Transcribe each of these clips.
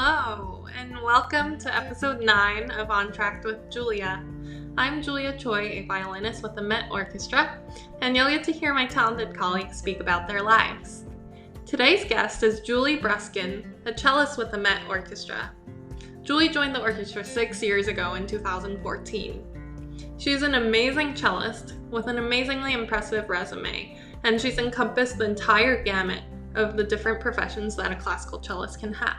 Hello, and welcome to episode 9 of Entr'acte with Julia. I'm Julia Choi, a violinist with the Met Orchestra, and you'll get to hear my talented colleagues speak about their lives. Today's guest is Julie Bruskin, a cellist with the Met Orchestra. Julie joined the orchestra 6 years ago in 2014. She's an amazing cellist with an amazingly impressive resume, and she's encompassed the entire gamut of the different professions that a classical cellist can have.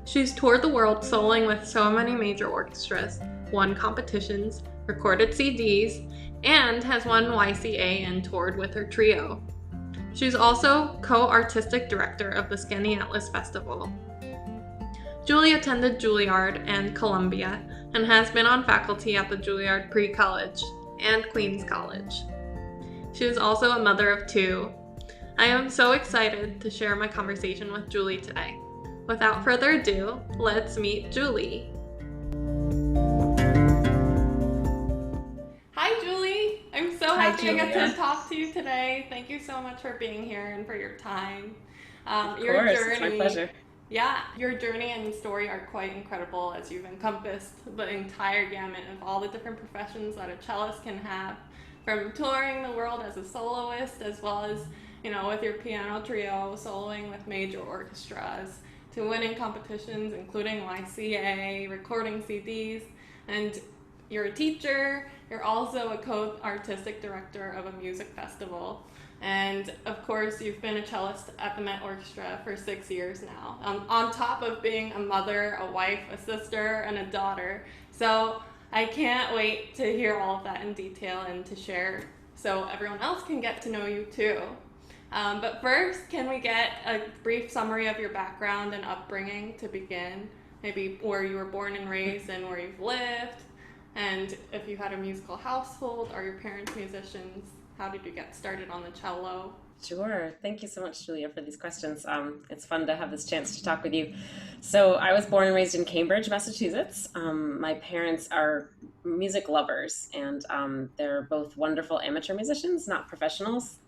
She's toured the world soloing with so many major orchestras, won competitions, recorded CDs, and has won YCA and toured with her trio. She's also co-artistic director of the Skaneateles Festival. Julie attended Juilliard and Columbia and has been on faculty at the Juilliard Pre-College and Queen's College. She is also a mother of 2. I am so excited to share my conversation with Julie today. Without further ado, let's meet Julie. Hi, Julie. I'm so happy I get to talk to you today. Thank you so much for being here and for your time. Of course, it's my pleasure. Yeah, your journey and story are quite incredible as you've encompassed the entire gamut of all the different professions that a cellist can have, from touring the world as a soloist as well as with your piano trio, soloing with major orchestras, to winning competitions including YCA, recording CDs, and you're a teacher. You're also a co-artistic director of a music festival. And of course, you've been a cellist at the Met Orchestra for 6 years now, on top of being a mother, a wife, a sister, and a daughter. So I can't wait to hear all of that in detail and to share so everyone else can get to know you too. But first, can we get a brief summary of your background and upbringing to begin? Maybe where you were born and raised and where you've lived, and if you had a musical household, are your parents musicians? How did you get started on the cello? Sure. Thank you so much, Julia, for these questions. It's fun to have this chance to talk with you. So I was born and raised in Cambridge, Massachusetts. My parents are music lovers, and they're both wonderful amateur musicians, not professionals,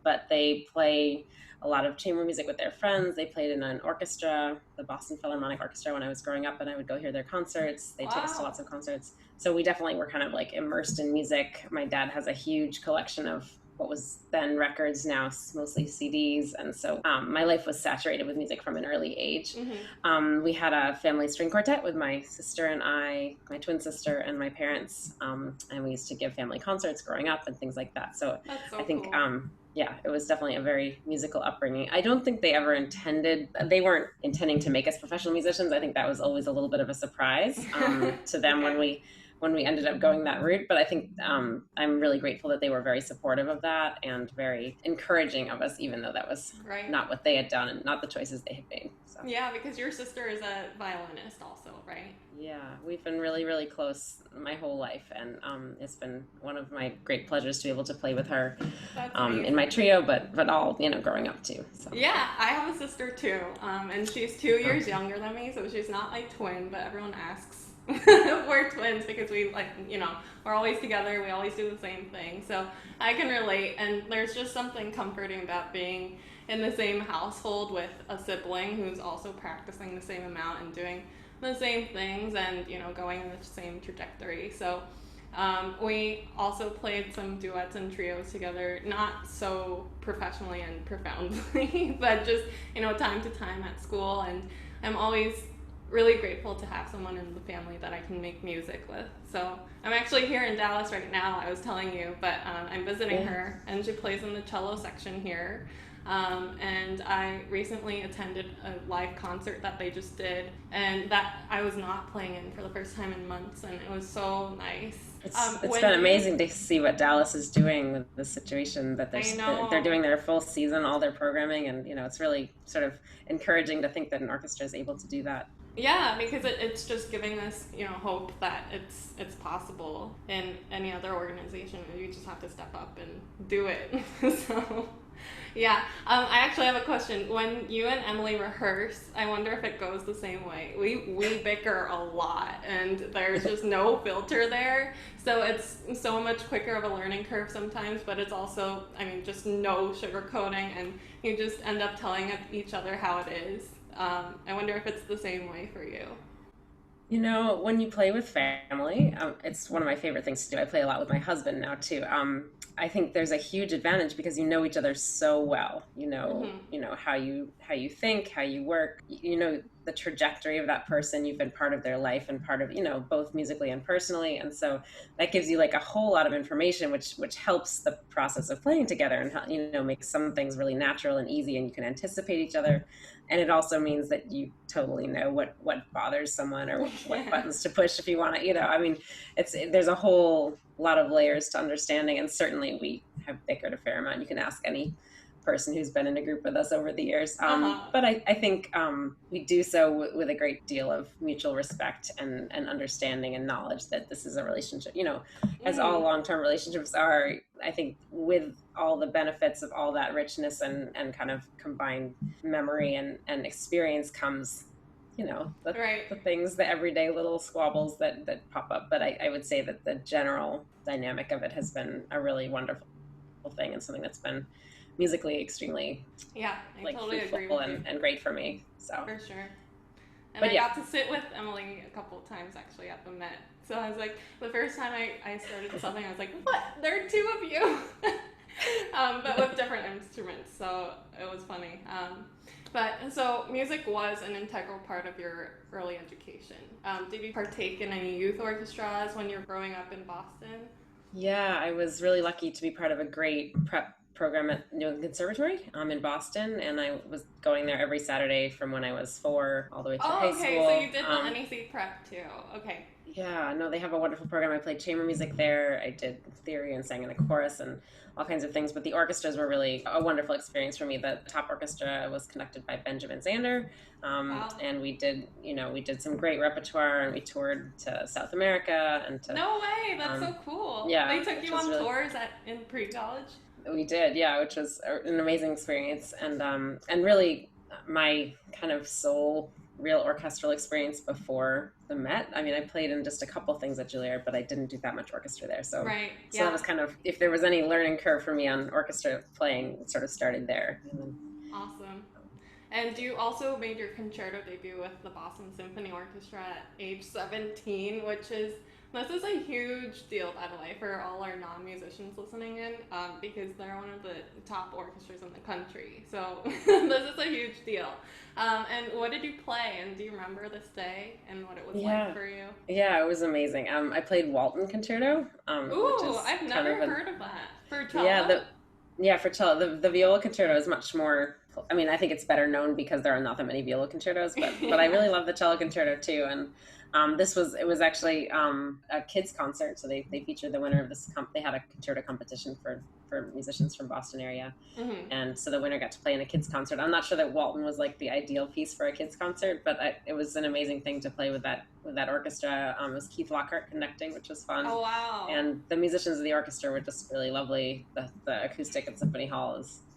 but they play a lot of chamber music with their friends. They played in an orchestra, the Boston Philharmonic Orchestra, when I was growing up, and I would go hear their concerts. They take us to lots of concerts. So we definitely were kind of like immersed in music. My dad has a huge collection of what was then records, now mostly CDs, and so my life was saturated with music from an early age. We had a family string quartet with my sister and I, my twin sister, and my parents, and we used to give family concerts growing up and things like that. So I think cool. Yeah, it was definitely a very musical upbringing. I don't think they weren't intending to make us professional musicians. I think that was always a little bit of a surprise to them okay. when we ended up going that route. But I think I'm really grateful that they were very supportive of that and very encouraging of us, even though that was not what they had done and not the choices they had made. So. Yeah, because your sister is a violinist also, right? Yeah, we've been really, really close my whole life, and it's been one of my great pleasures to be able to play with her in my trio, but all, growing up too. So. Yeah, I have a sister too, and she's 2 years younger than me, so she's not my twin, but everyone asks we're twins because we're always together, we always do the same thing, so I can relate. And there's just something comforting about being in the same household with a sibling who's also practicing the same amount and doing the same things and going in the same trajectory. So we also played some duets and trios together, not so professionally and profoundly but just time to time at school, and I'm always really grateful to have someone in the family that I can make music with. So I'm actually here in Dallas right now, I was telling you, but I'm visiting her, and she plays in the cello section here. And I recently attended a live concert that they just did, and that I was not playing in for the first time in months, and it was so nice. It's been amazing to see what Dallas is doing with the situation that they're doing their full season, all their programming, and it's really sort of encouraging to think that an orchestra is able to do that. Yeah, because it's just giving us, hope that it's possible in any other organization. You just have to step up and do it. So, yeah. I actually have a question. When you and Emily rehearse, I wonder if it goes the same way. We bicker a lot, and there's just no filter there. So it's so much quicker of a learning curve sometimes, but it's also, just no sugarcoating, and you just end up telling each other how it is. I wonder if it's the same way for you. You know, when you play with family, it's one of my favorite things to do. I play a lot with my husband now too. I think there's a huge advantage because you know each other so well. You know how you think, how you work. You know the trajectory of that person. You've been part of their life and part of both musically and personally, and so that gives you like a whole lot of information, which helps the process of playing together and makes some things really natural and easy, and you can anticipate each other. And it also means that you totally know what bothers someone or what Yeah. buttons to push if you want to. I mean, there's a whole lot of layers to understanding, and certainly we have bickered a fair amount. You can ask any person who's been in a group with us over the years. Uh-huh. But I think we do so with a great deal of mutual respect and understanding and knowledge that this is a relationship, as all Mm. long-term relationships are. I think with all the benefits of all that richness and kind of combined memory and experience comes, Right. the things, the everyday little squabbles that pop up. But I would say that the general dynamic of it has been a really wonderful thing and something that's been musically extremely Yeah, I like totally agree fruitful with you. and great for me. So, For sure. And but I yeah, got to sit with Emily a couple of times actually at the Met. So I was like, the first time I started something, I was like, what? There are two of you! But with different instruments, so it was funny. But so music was an integral part of your early education. Did you partake in any youth orchestras when you were growing up in Boston? yeah, I was really lucky to be part of a great prep program at New England Conservatory in Boston, and I was going there every Saturday from when I was 4 all the way through Oh, high okay, so school. you did the NEC prep too. Okay. Yeah, no, they have a wonderful program. I played chamber music there. I did theory and sang in a chorus and all kinds of things. But the orchestras were really a wonderful experience for me. The top orchestra was conducted by Benjamin Zander, Wow. and we did some great repertoire, and we toured to South America and to No way, that's so um, cool. yeah, They took which you was on really tours in pre-college? we did, yeah, which was an amazing experience, and really my kind of sole real orchestral experience before the Met. I mean, I played in just a couple things at Juilliard, but I didn't do that much orchestra there. Right, So that yeah. was kind of, if there was any learning curve for me on orchestra playing, it sort of started there. And then, Awesome. And you also made your concerto debut with the Boston Symphony Orchestra at age 17, this is a huge deal, by the way, for all our non-musicians listening in, because they're one of the top orchestras in the country. So this is a huge deal. And what did you play? And do you remember this day and what it was like yeah, for you? yeah, it was amazing. I played Walton Concerto, which Ooh, is I've kind never of heard of that. For yeah, cello? for cello. The viola concerto is much more. I mean, I think it's better known because there are not that many viola concertos, but I Yeah. really love the cello concerto too. And it was actually a kids concert, so they featured the winner of this. They had a concerto competition for musicians from Boston area, Hmm. and so the winner got to play in a kids concert. I'm not sure that Walton was like the ideal piece for a kids concert, but it was an amazing thing to play with that orchestra. It was Keith Lockhart conducting, which was fun, Oh, wow. and the musicians of the orchestra were just really lovely. The acoustic at Symphony Hall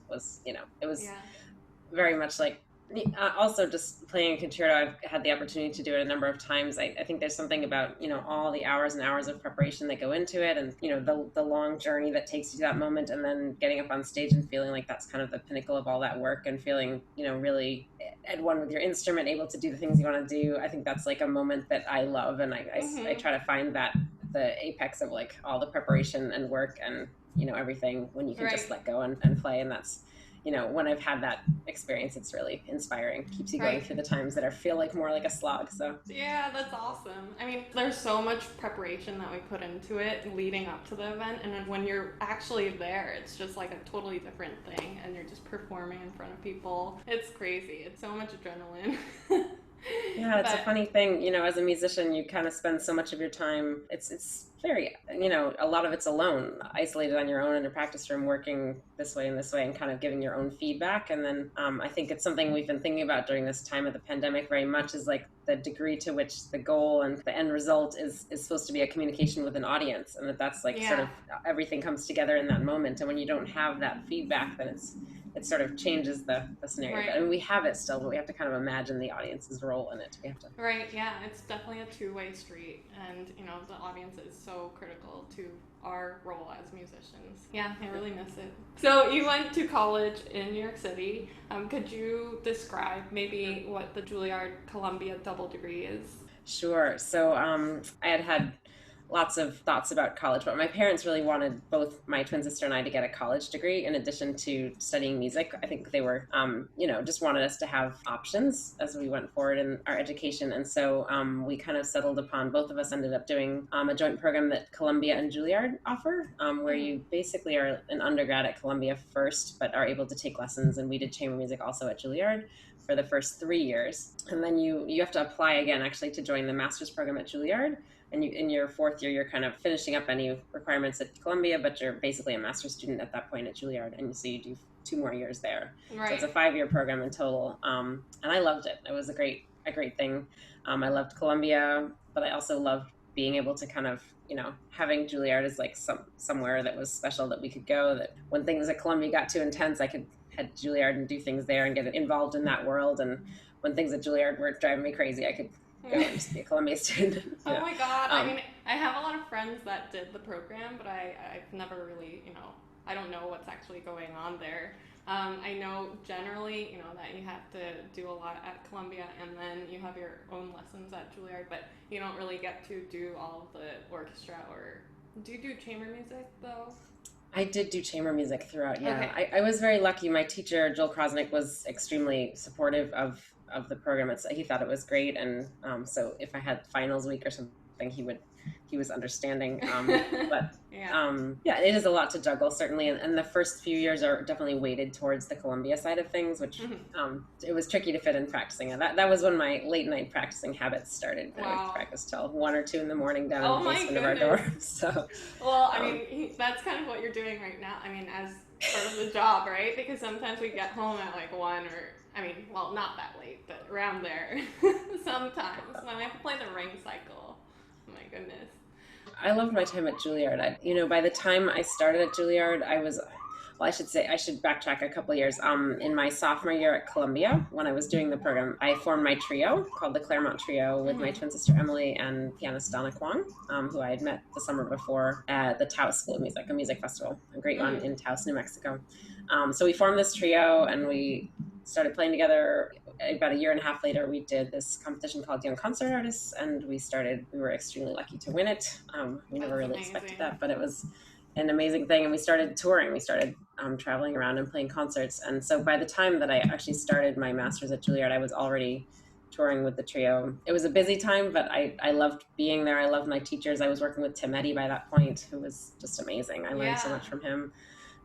was it was Yeah. very much like also just playing a concerto. I've had the opportunity to do it a number of times. I think there's something about all the hours and hours of preparation that go into it, and the long journey that takes you to that moment, and then getting up on stage and feeling like that's kind of the pinnacle of all that work, and feeling really at one with your instrument, able to do the things you want to do. I think that's like a moment that I love, and I Hmm. try to find that the apex of like all the preparation and work and everything when you can just Right. let go and play. And that's when I've had that experience, it's really inspiring. Keeps you going Right. through the times that feel like more like a slog. So Yeah, that's awesome. I mean, there's so much preparation that we put into it leading up to the event, and then when you're actually there, it's just like a totally different thing, and you're just performing in front of people. It's crazy. It's so much adrenaline. yeah, it's a But funny thing, as a musician, you kind of spend so much of your time. It's very, a lot of it's alone, isolated on your own in your practice room, working this way and kind of giving your own feedback. And then I think it's something we've been thinking about during this time of the pandemic very much, is like the degree to which the goal and the end result is supposed to be a communication with an audience, and that's like sort yeah, of everything comes together in that moment. And when you don't have that feedback, then it's it sort of changes the scenario. Right. But, I mean, we have it still, but we have to kind of imagine the audience's role in it. We have to. Right, yeah, it's definitely a two-way street, and the audience is so critical to our role as musicians. Yeah, I really miss it. So you went to college in New York City. Could you describe maybe what the Juilliard Columbia double degree is? Sure. So I had lots of thoughts about college, but my parents really wanted both my twin sister and I to get a college degree in addition to studying music. I think they were, just wanted us to have options as we went forward in our education. And so we kind of settled upon, both of us ended up doing a joint program that Columbia and Juilliard offer, where you basically are an undergrad at Columbia first, but are able to take lessons. And we did chamber music also at Juilliard for the first 3 years. And then you have to apply again, actually, to join the master's program at Juilliard. And in your fourth year, you're kind of finishing up any requirements at Columbia, but you're basically a master's student at that point at Juilliard, and so you do 2 more years there. Right. So it's a 5-year program in total, and I loved it. It was a great thing. I loved Columbia, but I also loved being able to kind of, having Juilliard as like somewhere that was special that we could go. That when things at Columbia got too intense, I could head to Juilliard and do things there and get involved in that world. And when things at Juilliard were driving me crazy, I could go and just be a Columbia student. Oh my God. I mean, I have a lot of friends that did the program, but I've never really, I don't know what's actually going on there. I know generally, that you have to do a lot at Columbia, and then you have your own lessons at Juilliard, but you don't really get to do all of the orchestra. Or do you do chamber music though? I did do chamber music throughout. Yeah, Okay. I was very lucky. My teacher, Joel Krosnick, was extremely supportive of the program. He thought it was great, and so if I had finals week or something, he was understanding. But yeah, it is a lot to juggle, certainly, and the first few years are definitely weighted towards the Columbia side of things, which it was tricky to fit in practicing. And that was when my late night practicing habits started. Wow. I would practice till 1 or 2 in the morning down in the basement of our dorm. So, well, I mean, that's kind of what you're doing right now. I mean, as part of the job, right? Because sometimes we get home at like 1 or, not that late, but around there. Sometimes when I have to play the ring cycle. Oh my goodness. I loved my time at Juilliard. By the time I started at Juilliard, I should backtrack a couple of years. In my sophomore year at Columbia, when I was doing the program, I formed my trio called the Claremont Trio with my twin sister Emily and pianist Donna Kwong, who I had met the summer before at the Taos School of Music, a music festival, a great one in Taos, New Mexico. So we formed this trio and we started playing together. About a year and a half later, we did this competition called Young Concert Artists, and we were extremely lucky to win it. We never really expected that, but it was an amazing thing. And we started touring. We started traveling around and playing concerts. And so by the time that I actually started my master's at Juilliard, I was already touring with the trio. It was a busy time, but I loved being there. I loved my teachers. I was working with Tim Eddy by that point, who was just amazing. I learned so much from him.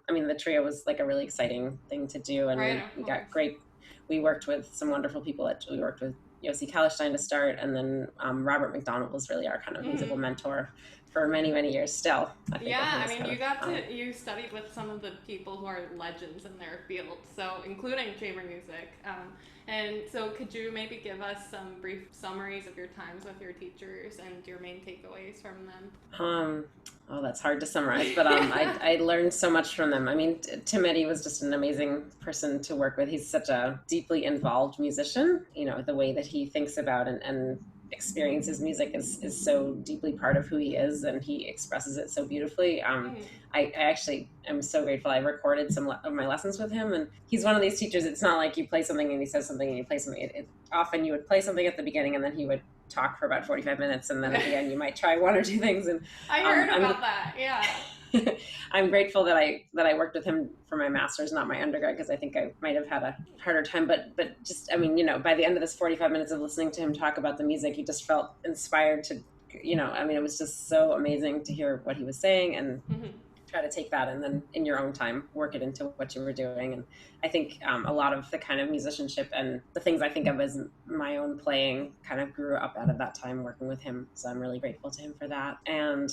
I mean, the trio was like a really exciting thing to do, and we got great. We worked with some wonderful people. We worked with Yossi Kallerstein to start, and then Robert McDonald was really our kind of musical mentor for many, many years still. I think you studied with some of the people who are legends in their field, so including chamber music. And so could you maybe give us some brief summaries of your times with your teachers and your main takeaways from them? Oh, that's hard to summarize, but I learned so much from them. I mean, Tim Eddy was just an amazing person to work with. He's such a deeply involved musician. The way that he thinks about and experiences music is so deeply part of who he is, and he expresses it so beautifully. I actually am so grateful. I recorded some of my lessons with him, and he's one of these teachers. It's not like you play something and he says something and you play something. Often you would play something at the beginning and then he would talk for about 45 minutes, and then at the end you might try 1 or 2 things. And I heard about that. Yeah. I'm grateful that I worked with him for my master's, not my undergrad, because I think I might have had a harder time. But just, by the end of this 45 minutes of listening to him talk about the music, you just felt inspired to, it was just so amazing to hear what he was saying and try to take that and then in your own time work it into what you were doing. And I think a lot of the kind of musicianship and the things I think of as my own playing kind of grew up out of that time working with him. So I'm really grateful to him for that. And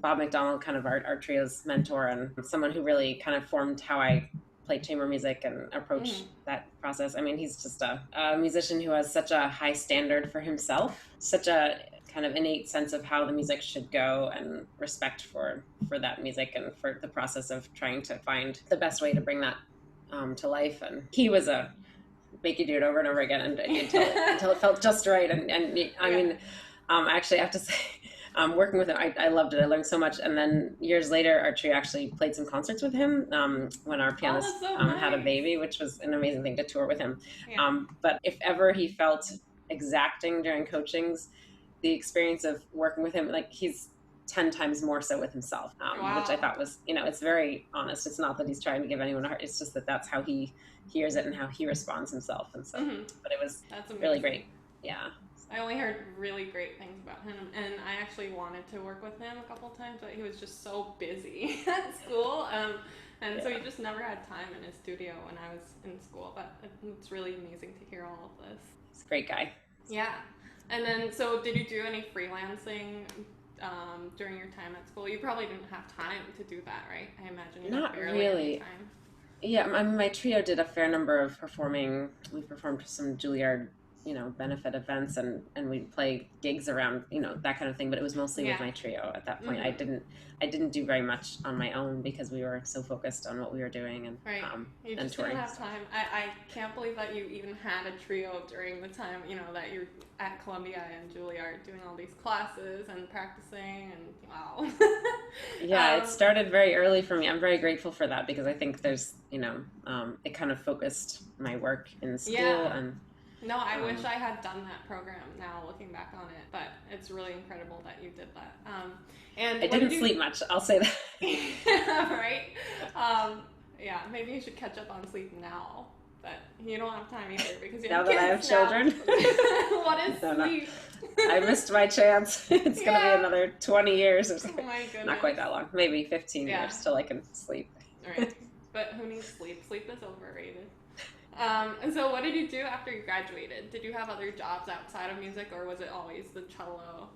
Bob McDonald, kind of our trio's mentor and someone who really kind of formed how I play chamber music and approach that process. I mean, he's just a musician who has such a high standard for himself, such a kind of innate sense of how the music should go, and respect for that music and for the process of trying to find the best way to bring that to life. And he was a make you do it over and over again until it felt just right. And I mean, I actually have to say, working with him, I loved it. I learned so much. And then years later, our trio actually played some concerts with him when our pianist had a baby, which was an amazing thing to tour with him. Yeah. But if ever he felt exacting during coachings, the experience of working with him, like he's 10 times more so with himself, which I thought was, it's very honest. It's not that he's trying to give anyone a heart. It's just that that's how he hears it and how he responds himself. And so, but it was really great. Yeah. I only heard really great things about him, and I actually wanted to work with him a couple times, but he was just so busy at school, so he just never had time in his studio when I was in school. But it's really amazing to hear all of this. He's a great guy. Yeah. And then, so did you do any freelancing during your time at school? You probably didn't have time to do that, right? I imagine you not really. Time. Yeah, my trio did a fair number of performing. We performed some Juilliard, benefit events, and we'd play gigs around, that kind of thing. But it was mostly with my trio at that point. I didn't do very much on my own because we were so focused on what we were doing and you just touring. Didn't have time. I can't believe that you even had a trio during the time, that you're at Columbia and Juilliard doing all these classes and practicing, and wow. Yeah, it started very early for me. I'm very grateful for that because I think there's, it kind of focused my work in school and. No, I wish I had done that program now, looking back on it, but it's really incredible that you did that. And I didn't sleep much, I'll say that. Right? Yeah, maybe you should catch up on sleep now, but you don't have time either because you have kids now. That I have children. What is sleep? No. I missed my chance. It's going to be another 20 years or something. Oh my goodness. Not quite that long. Maybe 15 years till I can sleep. Right. But who needs sleep? Sleep is overrated. And so what did you do after you graduated? Did you have other jobs outside of music, or was it always the cello?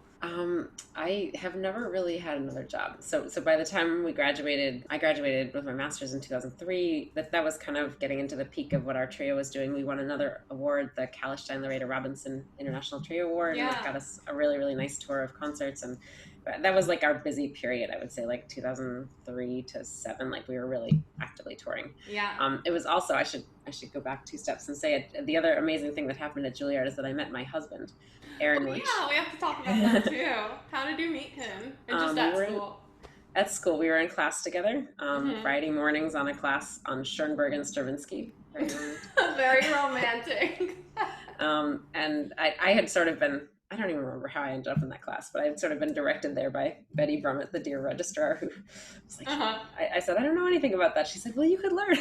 I have never really had another job. So by the time I graduated with my master's in 2003. That was kind of getting into the peak of what our trio was doing. We won another award, the Kallenstein Loretta Robinson International Trio Award. Yeah. And it got us a really, really nice tour of concerts. And that was like our busy period, I would say, like 2003 to 2007. Like we were really actively touring. Yeah. It was also, I should go back 2 steps and say it. The other amazing thing that happened at Juilliard is that I met my husband, Aaron Wunsch. Yeah, we have to talk about that too. How did you meet him? Or just at school? At school, we were in class together. Friday mornings on a class on Schoenberg and Stravinsky. Very romantic. And I had sort of been. I don't even remember how I ended up in that class, but I had sort of been directed there by Betty Brummett, the dear registrar, who was like, I said, I don't know anything about that. She said, well, you could learn.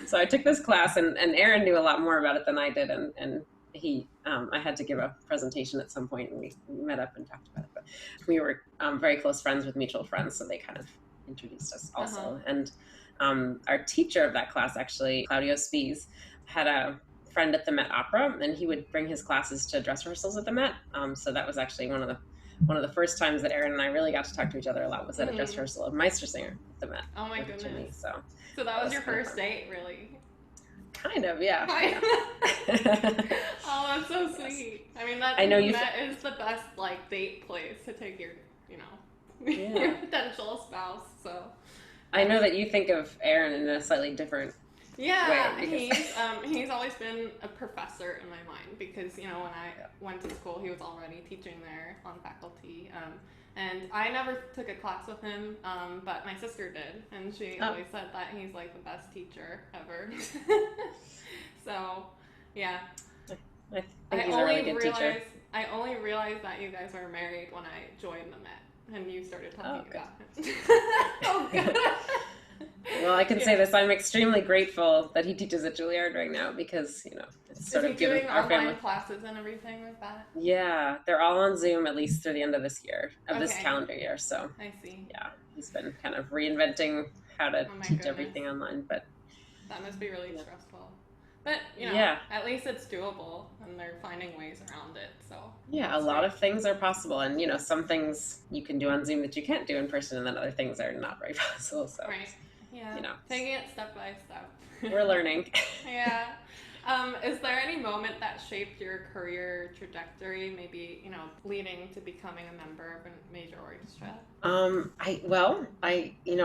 So I took this class, and Aaron knew a lot more about it than I did. And he, I had to give a presentation at some point, and we met up and talked about it. But we were very close friends with mutual friends, so they kind of introduced us also. And our teacher of that class, actually, Claudio Spies, had a friend at the Met Opera, and he would bring his classes to dress rehearsals at the Met. So that was actually one of the first times that Aaron and I really got to talk to each other a lot, was at a dress rehearsal of Meistersinger at the Met. Oh my goodness. Jimmy, so that was your first date, really? Kind of, yeah. Oh, that's so sweet. I mean, Met is the best date place to take your, your potential spouse. So I know that you think of Aaron in a slightly different way. He's always been a professor in my mind because, when I went to school, he was already teaching there on faculty. And I never took a class with him, but my sister did, and she always said that he's like the best teacher ever. So, yeah. I think he's a really good teacher. I only realized that you guys were married when I joined the Met, and you started talking about him. Oh, God. Well, I can say this. I'm extremely grateful that he teaches at Juilliard right now because, it's sort of given our family. Is he doing online classes and everything like that? Yeah, they're all on Zoom at least through the end of this year, this calendar year. So I see. Yeah, he's been kind of reinventing how to teach everything online, but that must be really stressful. But, at least it's doable, and they're finding ways around it, so. Yeah, a lot of things are possible, and, some things you can do on Zoom that you can't do in person, and then other things are not very possible, so. Right. Yeah, taking it step by step. We're learning. Yeah. Is there any moment that shaped your career trajectory, maybe, leading to becoming a member of a major orchestra?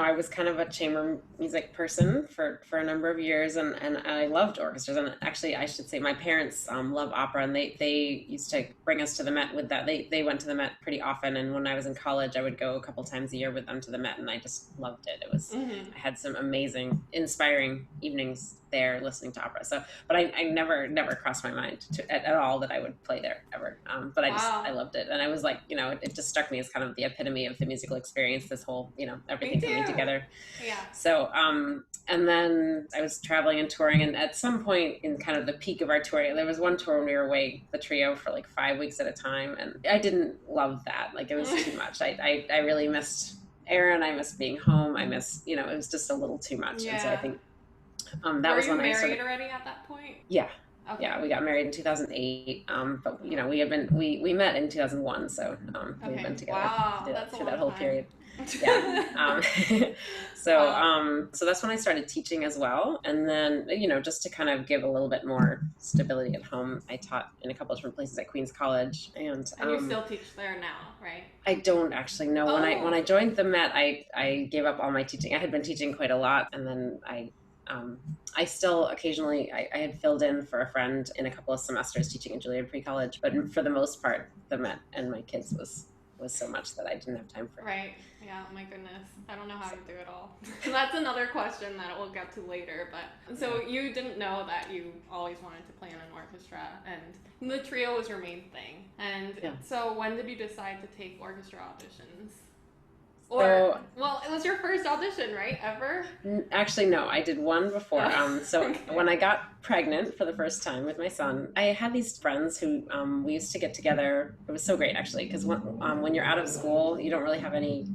I was kind of a chamber music person for a number of years, and I loved orchestras. And actually, I should say my parents love opera, and they used to bring us to the Met with that. They went to the Met pretty often, and when I was in college, I would go a couple times a year with them to the Met, and I just loved it. I had some amazing, inspiring evenings there listening to opera. So, but I never crossed my mind at all that I would play there ever. But I loved it, and I was like, it just struck me as kind of the epitome of the musical experience. This whole, everything coming together. Yeah. So, and then I was traveling and touring, and at some point in kind of the peak of our tour, there was one tour when we were away, the trio, for like 5 weeks at a time, and I didn't love that. Like, it was too much. I really missed Aaron. I missed being home. I missed, it was just a little too much. Yeah. And so I think that Were was you when married already at that point? Yeah. Okay. Yeah, we got married in 2008, but we met in 2001, so we've been together through that whole period. Yeah. So that's when I started teaching as well, and then just to kind of give a little bit more stability at home, I taught in a couple of different places at Queen's College, and you still teach there now, right? I don't actually know. When I joined the Met, I gave up all my teaching. I had been teaching quite a lot, and then I still occasionally, I had filled in for a friend in a couple of semesters teaching at Juilliard pre-college, but for the most part, the Met and my kids was so much that I didn't have time for. Right. Yeah. Oh my goodness. I don't know how you do it all. That's another question that we'll get to later. But so you didn't know that you always wanted to play in an orchestra, and the trio was your main thing. And so when did you decide to take orchestra auditions? Well, it was your first audition, right? Ever? Actually, no. I did one before. When I got pregnant for the first time with my son, I had these friends who we used to get together. It was so great, actually, because when you're out of school, you don't really have any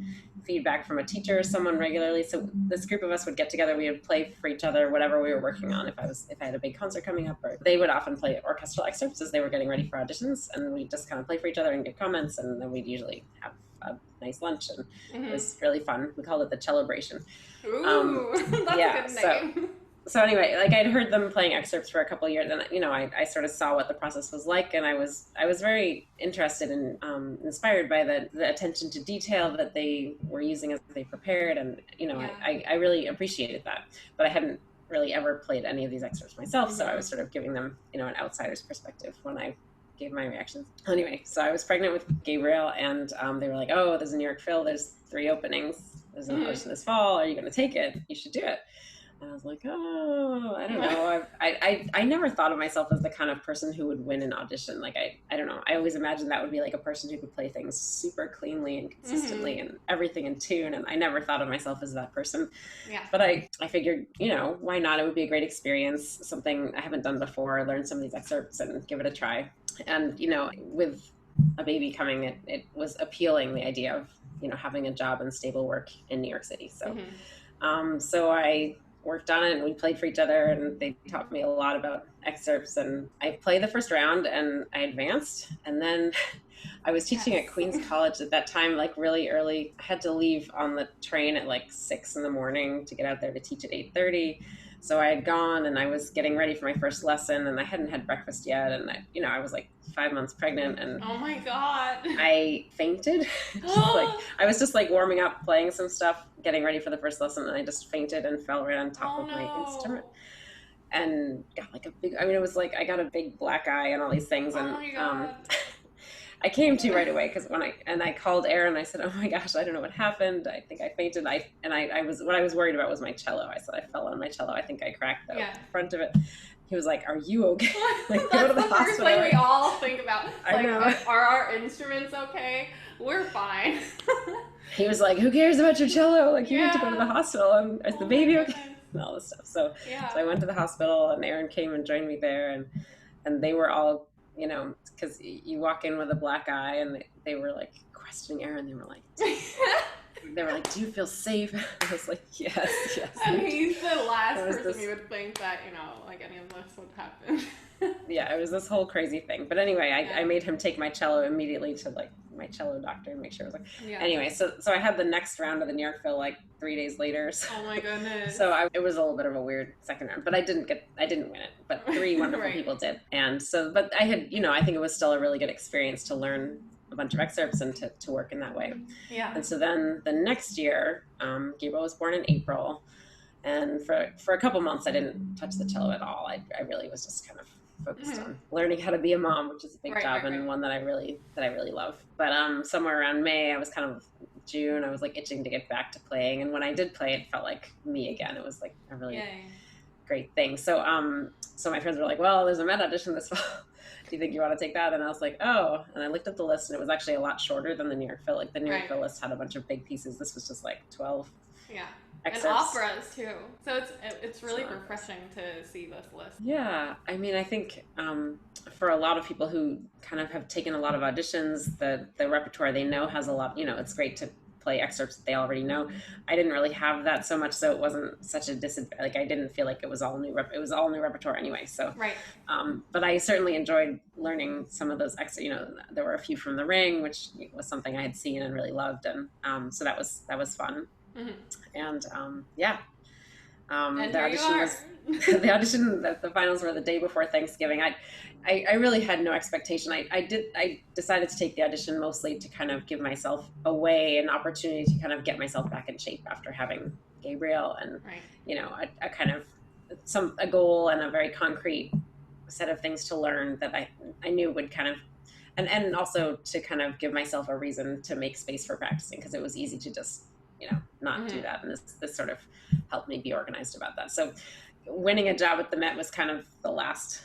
feedback from a teacher or someone regularly. So this group of us would get together. We would play for each other whatever we were working on. If I had a big concert coming up, or they would often play orchestral excerpts as they were getting ready for auditions, and we'd just kind of play for each other and give comments, and then we'd usually have a nice lunch, and it was really fun. We called it the Celebration. Ooh, that's a good name. So anyway, like, I'd heard them playing excerpts for a couple of years, and I sort of saw what the process was like, and I was very interested and inspired by the attention to detail that they were using as they prepared, and I really appreciated that, but I hadn't really ever played any of these excerpts myself, so I was sort of giving them an outsider's perspective when I gave my reactions. Anyway, so I was pregnant with Gabriel, and they were like, "Oh, there's a New York Phil. There's 3 openings. There's an audition this fall. Are you going to take it? You should do it." And I was like, "Oh, I don't know." I never thought of myself as the kind of person who would win an audition. Like, I don't know. I always imagined that would be like a person who could play things super cleanly and consistently and everything in tune. And I never thought of myself as that person. Yeah. But I figured, why not? It would be a great experience, something I haven't done before, learn some of these excerpts and give it a try. And, with a baby coming, it was appealing, the idea of, having a job and stable work in New York City. So, so I worked on it, and we played for each other, and they taught me a lot about excerpts, and I played the first round and I advanced. And then I was teaching at Queen's College at that time, like really early. I had to leave on the train at like 6 a.m. to get out there to teach at 8:30. So I had gone, and I was getting ready for my first lesson, and I hadn't had breakfast yet, and I was like 5 months pregnant, and oh my God, I fainted. I was just like warming up, playing some stuff, getting ready for the first lesson, and I just fainted and fell right on top of my instrument, and got like a big. It was like I got a big black eye and all these things, and I came to right away, because when I called Aaron, I said, "Oh my gosh, I don't know what happened. I think I fainted." What I was worried about was my cello. I said I fell on my cello. I think I cracked the front of it. He was like, "Are you okay?" Like, go to the hospital. That's the first thing we all think about. Like, are our instruments okay? We're fine. He was like, "Who cares about your cello? Like, you need to go to the hospital. And is the baby okay?" And all this stuff. So I went to the hospital, and Aaron came and joined me there, and they were all, because you walk in with a black eye, and they were like questioning Aaron. They were like, they were like, "Do you feel safe?" I was like, "Yes." And he's the last person you would think that, like any of this would happen. Yeah, it was this whole crazy thing. But anyway, I made him take my cello immediately to like my cello doctor and make sure it was like. Anyway, so I had the next round of the New York Phil like 3 days later. So, oh my goodness! So it was a little bit of a weird second round, but I didn't win it. But 3 wonderful people did, and so but I had I think it was still a really good experience to learn a bunch of excerpts and to work in that way. Yeah. And so then the next year, Gabriel was born in April, and for a couple months I didn't touch the cello at all. I really was just kind of focused on learning how to be a mom, which is a big job and one that I really love. But somewhere around May, I was kind of June, I was like itching to get back to playing, and when I did play, it felt like me again. It was like a really great thing. So my friends were like, "Well, there's a Met audition this fall. Do you think you want to take that?" And I was like, "Oh," and I looked at the list, and it was actually a lot shorter than the New York Phil. Like the New York Phil list had a bunch of big pieces. This was just like 12. Yeah. Excerpts. And operas too. So it's really refreshing to see this list. Yeah, I mean, I think for a lot of people who kind of have taken a lot of auditions, the repertoire they know has a lot. It's great to play excerpts that they already know. I didn't really have that so much, so it wasn't such a disadvantage. Like I didn't feel like it was all new. It was all new repertoire anyway. So but I certainly enjoyed learning some of those excerpts. There were a few from The Ring, which was something I had seen and really loved, and so that was fun. Mm-hmm. And and the audition was the finals were the day before Thanksgiving. I really had no expectation. I decided to take the audition mostly to kind of give myself an opportunity to kind of get myself back in shape after having Gabriel, and a kind of a goal and a very concrete set of things to learn that I knew would kind of and also to kind of give myself a reason to make space for practicing, because it was easy to just not do that. And this sort of helped me be organized about that. So winning a job at the Met was kind of the last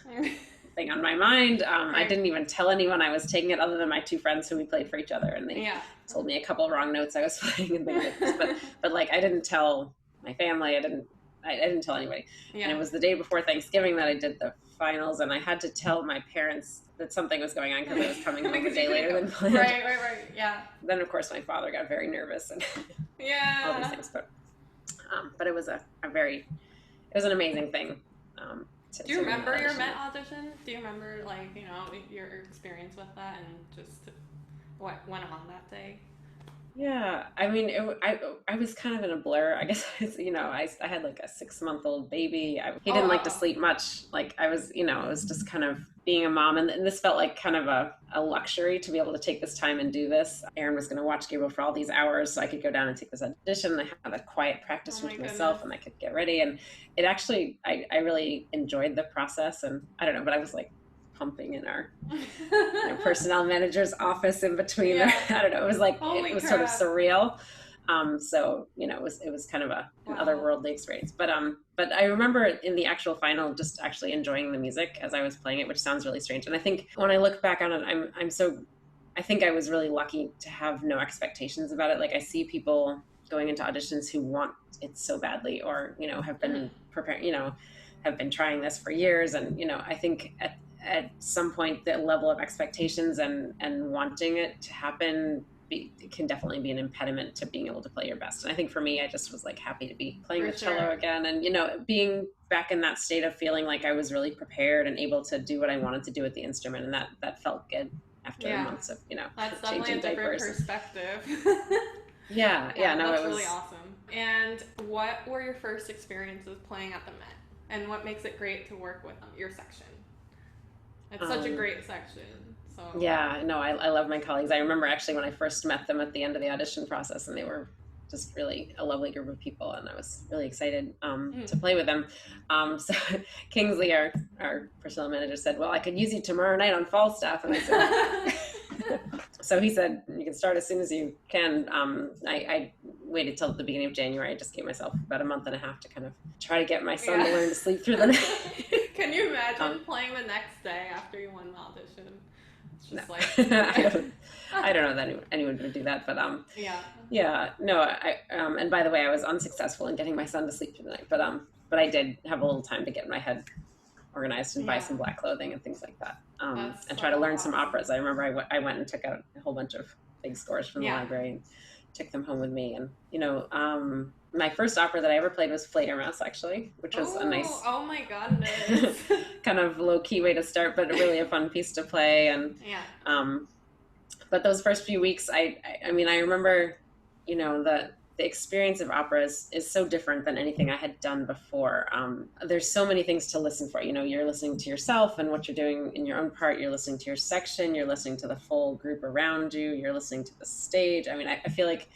thing on my mind. I didn't even tell anyone I was taking it other than my 2 friends who we played for each other. And they told me a couple of wrong notes I was playing and things like this. But like, I didn't tell my family. I didn't tell anybody. Yeah. And it was the day before Thanksgiving that I did the finals, and I had to tell my parents that something was going on because I was coming home a day later than planned. Right, yeah. Then, of course, my father got very nervous and all these things. But it was it was an amazing thing. Do you remember your Met audition? Do you remember, your experience with that and just what went on that day? Yeah, I mean, I was kind of in a blur. I guess I had like a 6-month-old baby. He didn't like to sleep much. Like I was, it was just kind of being a mom, and this felt like kind of a luxury to be able to take this time and do this. Aaron was going to watch Gabriel for all these hours, so I could go down and take this audition. I had a quiet practice room to myself, and I could get ready. And it actually, I really enjoyed the process. And I don't know, but I was like pumping in our personnel manager's office in between. I don't know. It was like it was sort of surreal. So it was kind of an otherworldly experience. But I remember in the actual final just actually enjoying the music as I was playing it, which sounds really strange. And I think when I look back on it, I think I was really lucky to have no expectations about it. Like I see people going into auditions who want it so badly, or have been preparing, have been trying this for years, and I think at some point the level of expectations and wanting it to happen can definitely be an impediment to being able to play your best. And I think for me, I just was like happy to be playing the cello again, and being back in that state of feeling like I was really prepared and able to do what I wanted to do with the instrument, and that felt good after months of that's definitely a different perspective. No, that's it was really awesome. And what were your first experiences playing at the Met, and what makes it great to work with your section? It's such a great section. So yeah, no, I love my colleagues. I remember actually when I first met them at the end of the audition process, and they were just really a lovely group of people, and I was really excited to play with them. So Kingsley, our personnel manager, said, "Well, I could use you tomorrow night on Falstaff," and I said, so he said, "You can start as soon as you can." I waited till the beginning of January. I just gave myself about a month and a half to kind of try to get my son to learn to sleep through the night. Can you imagine playing the next day after you won the audition? It's just I don't know that anyone would do that, but and by the way, I was unsuccessful in getting my son to sleep through the night, but I did have a little time to get my head organized and buy some black clothing and things like that, and try to learn some operas. I remember I went and took out a whole bunch of big scores from the library and took them home with me. And, my first opera that I ever played was Fledermaus, actually, which was a nice, oh my goodness, kind of low key way to start, but really a fun piece to play. And but those first few weeks, I remember, the experience of opera is so different than anything I had done before. There's so many things to listen for. You're listening to yourself and what you're doing in your own part. You're listening to your section. You're listening to the full group around you. You're listening to the stage. I feel like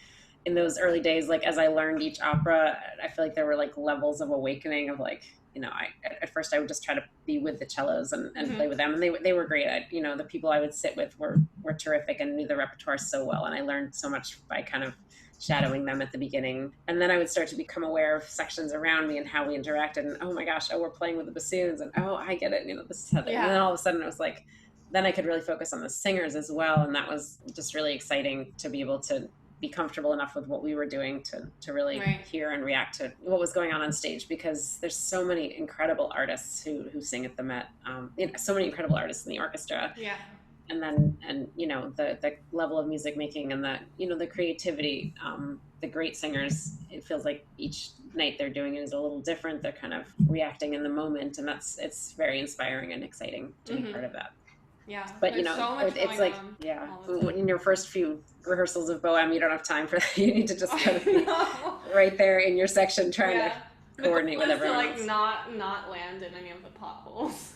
in those early days, like as I learned each opera, I feel like there were like levels of awakening of like, at first I would just try to be with the cellos and play with them. And they were great. The people I would sit with were terrific and knew the repertoire so well. And I learned so much by kind of shadowing them at the beginning. And then I would start to become aware of sections around me and how we interacted. And oh my gosh, we're playing with the bassoons. And I get it. This is how they, and then all of a sudden it was like, then I could really focus on the singers as well. And that was just really exciting to be able to be comfortable enough with what we were doing to really hear and react to what was going on stage, because there's so many incredible artists who sing at the Met. So many incredible artists in the orchestra. Yeah. And then, the level of music making and the creativity, the great singers, it feels like each night they're doing it is a little different. They're kind of reacting in the moment. And it's very inspiring and exciting to be part of that. Yeah. But, so it's like, in your first few rehearsals of Bohème, you don't have time for that. You need to just kind of be right there in your section trying to coordinate with everyone else. To not land in any of the potholes.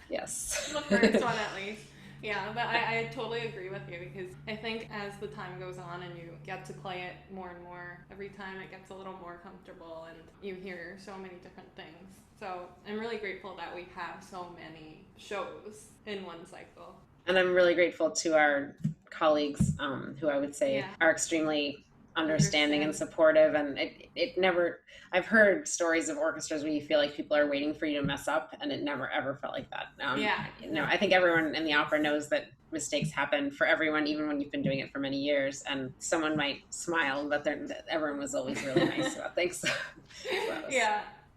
Yes. The first one at least. Yeah, but I totally agree with you, because I think as the time goes on and you get to play it more and more, every time it gets a little more comfortable and you hear so many different things. So I'm really grateful that we have so many shows in one cycle. And I'm really grateful to our colleagues who I would say are extremely understanding and supportive. And it never, I've heard stories of orchestras where you feel like people are waiting for you to mess up, and it never ever felt like that. I think everyone in the opera knows that mistakes happen for everyone, even when you've been doing it for many years, and someone might smile, but that everyone was always really nice about things. So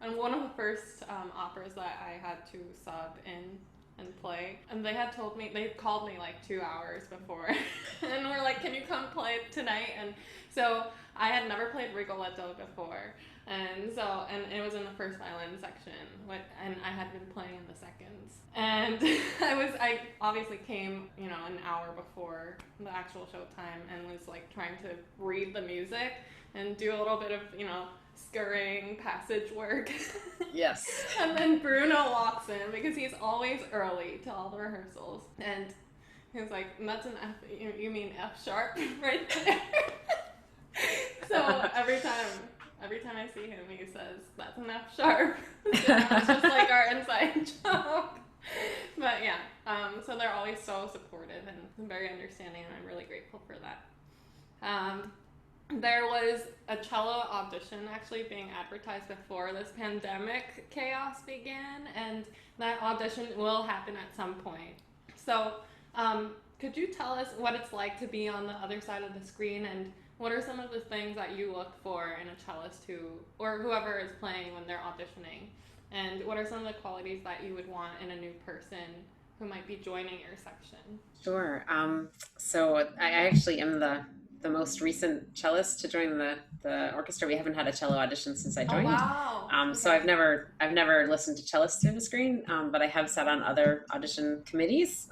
and one of the first operas that I had to sub in and play, and they called me like 2 hours before and were like, can you come play tonight? And so I had never played Rigoletto before, and it was in the first violin section, and I had been playing in the seconds, and I obviously came an hour before the actual show time, and was like trying to read the music and do a little bit of scurrying passage work. Yes. And then Bruno walks in, because he's always early to all the rehearsals, and he was like, that's an F, you mean F sharp right there? So every time I see him, he says, that's an F sharp. So it's just like our inside joke. But so they're always so supportive and very understanding, and I'm really grateful for that. There was a cello audition actually being advertised before this pandemic chaos began, and that audition will happen at some point. So could you tell us what it's like to be on the other side of the screen, and what are some of the things that you look for in a cellist or whoever is playing when they're auditioning? And what are some of the qualities that you would want in a new person who might be joining your section? Sure. So I actually am the most recent cellist to join the orchestra. We haven't had a cello audition since I joined. Oh, wow. Okay. So I've never listened to cellists through the screen, but I have sat on other audition committees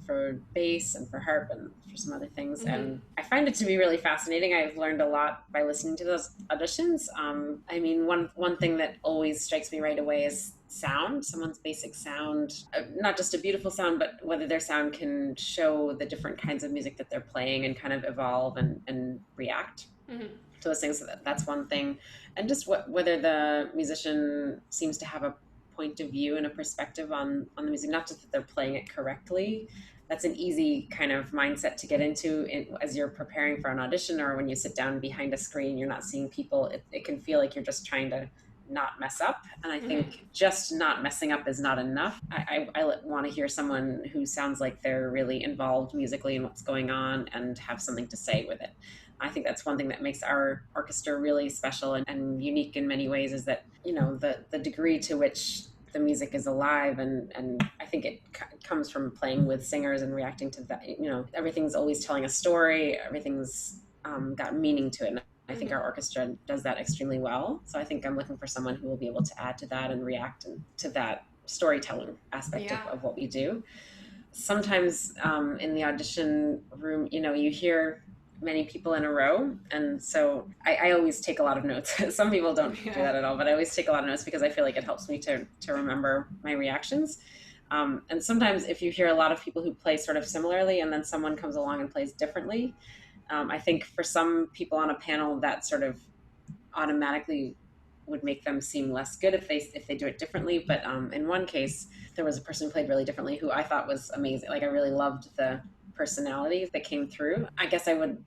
for bass and for harp and for some other things. And I find it to be really fascinating. I've learned a lot by listening to those auditions. One thing that always strikes me right away is sound, someone's basic sound, not just a beautiful sound, but whether their sound can show the different kinds of music that they're playing and kind of evolve and react to those things. So that's one thing. And just whether the musician seems to have a point of view and a perspective on the music, not just that they're playing it correctly. That's an easy kind of mindset to get into as you're preparing for an audition, or when you sit down behind a screen, you're not seeing people. It can feel like you're just trying to not mess up. And I think just not messing up is not enough. I want to hear someone who sounds like they're really involved musically in what's going on and have something to say with it. I think that's one thing that makes our orchestra really special and unique in many ways, is that, the degree to which the music is alive, and I think it comes from playing with singers and reacting to that. Everything's always telling a story. Everything's got meaning to it. And I think our orchestra does that extremely well. So I think I'm looking for someone who will be able to add to that and react to that storytelling aspect of what we do. Sometimes in the audition room, you hear many people in a row, and so I always take a lot of notes. Some people don't do that at all, but I always take a lot of notes because I feel like it helps me to remember my reactions. And sometimes if you hear a lot of people who play sort of similarly and then someone comes along and plays differently, I think for some people on a panel that sort of automatically would make them seem less good if they do it differently. But in one case, there was a person who played really differently who I thought was amazing. Like I really loved the personality that came through. I guess I would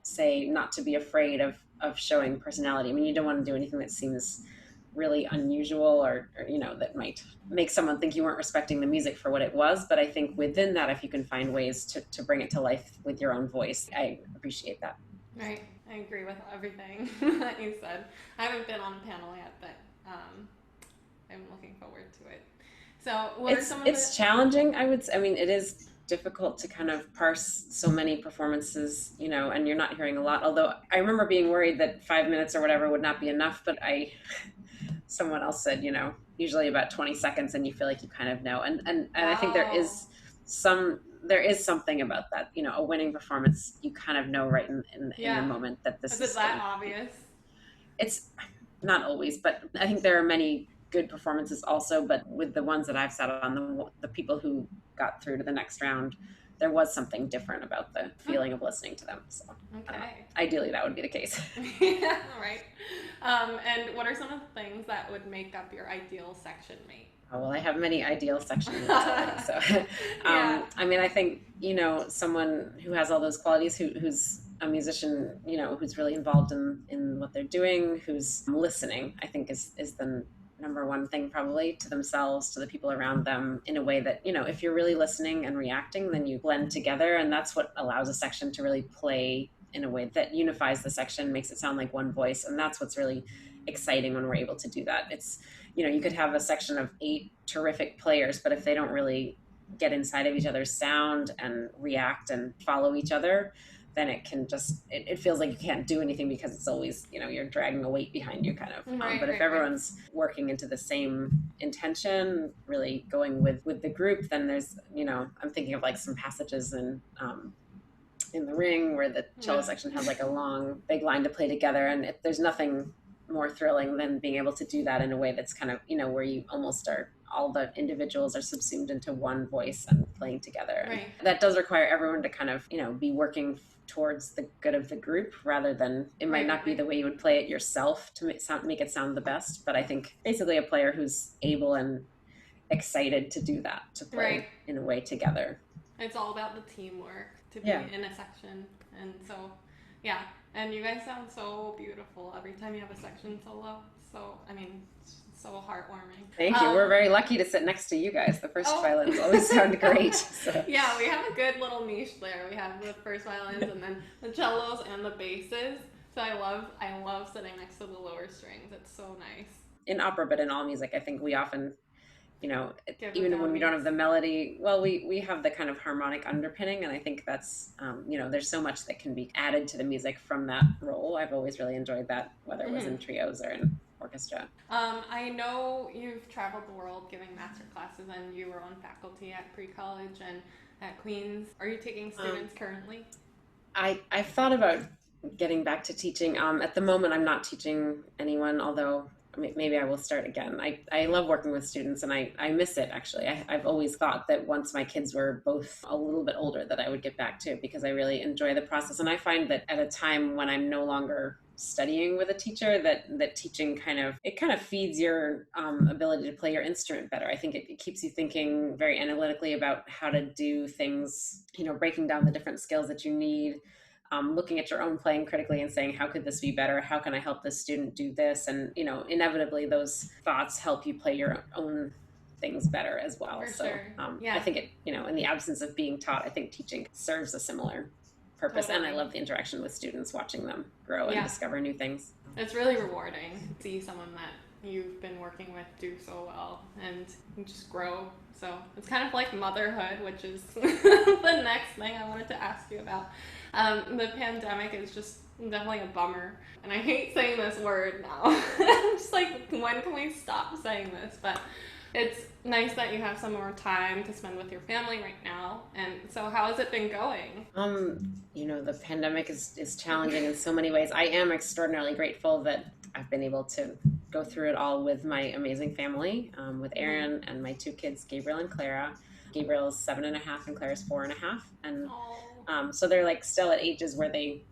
say not to be afraid of showing personality. I mean, you don't want to do anything that seems really unusual or that might make someone think you weren't respecting the music for what it was. But I think within that, if you can find ways to bring it to life with your own voice, I appreciate that. Right. I agree with everything that you said. I haven't been on a panel yet, but I'm looking forward to it. So it's challenging, it is difficult to kind of parse so many performances, and you're not hearing a lot. Although I remember being worried that 5 minutes or whatever would not be enough, but someone else said, usually about 20 seconds and you feel like you kind of know. And I think there is something about that, a winning performance, you kind of know right in the moment that this is that obvious. It's not always, but I think there are many good performances also, but with the ones that I've sat on, the people who got through to the next round, there was something different about the feeling of listening to them. So ideally that would be the case. Yeah, right. And what are some of the things that would make up your ideal section mate? Oh, well, I have many ideal section mates already. So, I think, someone who has all those qualities, who's a musician, who's really involved in what they're doing, who's listening, I think is the number one thing, probably, to themselves, to the people around them, in a way that, if you're really listening and reacting, then you blend together. And that's what allows a section to really play in a way that unifies the section, makes it sound like one voice. And that's what's really exciting when we're able to do that. It's, you could have a section of 8 terrific players, but if they don't really get inside of each other's sound and react and follow each other, then it can just, it feels like you can't do anything because it's always, you're dragging a weight behind you kind of. But if everyone's working into the same intention, really going with the group, then there's, I'm thinking of like some passages in the Ring where the cello section has like a long, big line to play together. And there's nothing more thrilling than being able to do that in a way that's kind of, where you almost all the individuals are subsumed into one voice and playing together. Right. And that does require everyone to kind of, be working towards the good of the group, rather than, it might not be the way you would play it yourself to make it sound the best. But I think basically a player who's able and excited to do that, to play in a way together. It's all about the teamwork to be in a section. And so, and you guys sound so beautiful every time you have a section solo. So, it's so heartwarming. Thank you. We're very lucky to sit next to you guys. The first violins always sound great. So. Yeah, we have a good little niche there. We have the first violins and then the cellos and the basses. So I love sitting next to the lower strings. It's so nice. In opera, but in all music, I think we often, even when we don't have the melody, well, we have the kind of harmonic underpinning, and I think that's, there's so much that can be added to the music from that role. I've always really enjoyed that, whether it was in trios or in orchestra. I know you've traveled the world giving master classes, and you were on faculty at pre-college and at Queen's. Are you taking students currently? I've thought about getting back to teaching. At the moment, I'm not teaching anyone, although maybe I will start again. I love working with students, and I miss it, actually. I've always thought that once my kids were both a little bit older that I would get back to it, because I really enjoy the process. And I find that at a time when I'm no longer studying with a teacher, that teaching kind of feeds your ability to play your instrument better. I think it keeps you thinking very analytically about how to do things, breaking down the different skills that you need, looking at your own playing critically and saying, how could this be better? How can I help this student do this? And, inevitably those thoughts help you play your own things better as well. I think it, in the absence of being taught, I think teaching serves a similar purpose. Totally. And I love the interaction with students, watching them grow and discover new things. It's really rewarding to see someone that you've been working with do so well and just grow. So it's kind of like motherhood, which is the next thing I wanted to ask you about. The pandemic is just definitely a bummer. And I hate saying this word now. I'm just like, when can we stop saying this? But it's nice that you have some more time to spend with your family right now. And so how has it been going? The pandemic is challenging in so many ways. I am extraordinarily grateful that I've been able to go through it all with my amazing family, with Aaron and my two kids, Gabriel and Clara. Gabriel's 7.5 and Clara's 4.5. And so they're like still at ages where they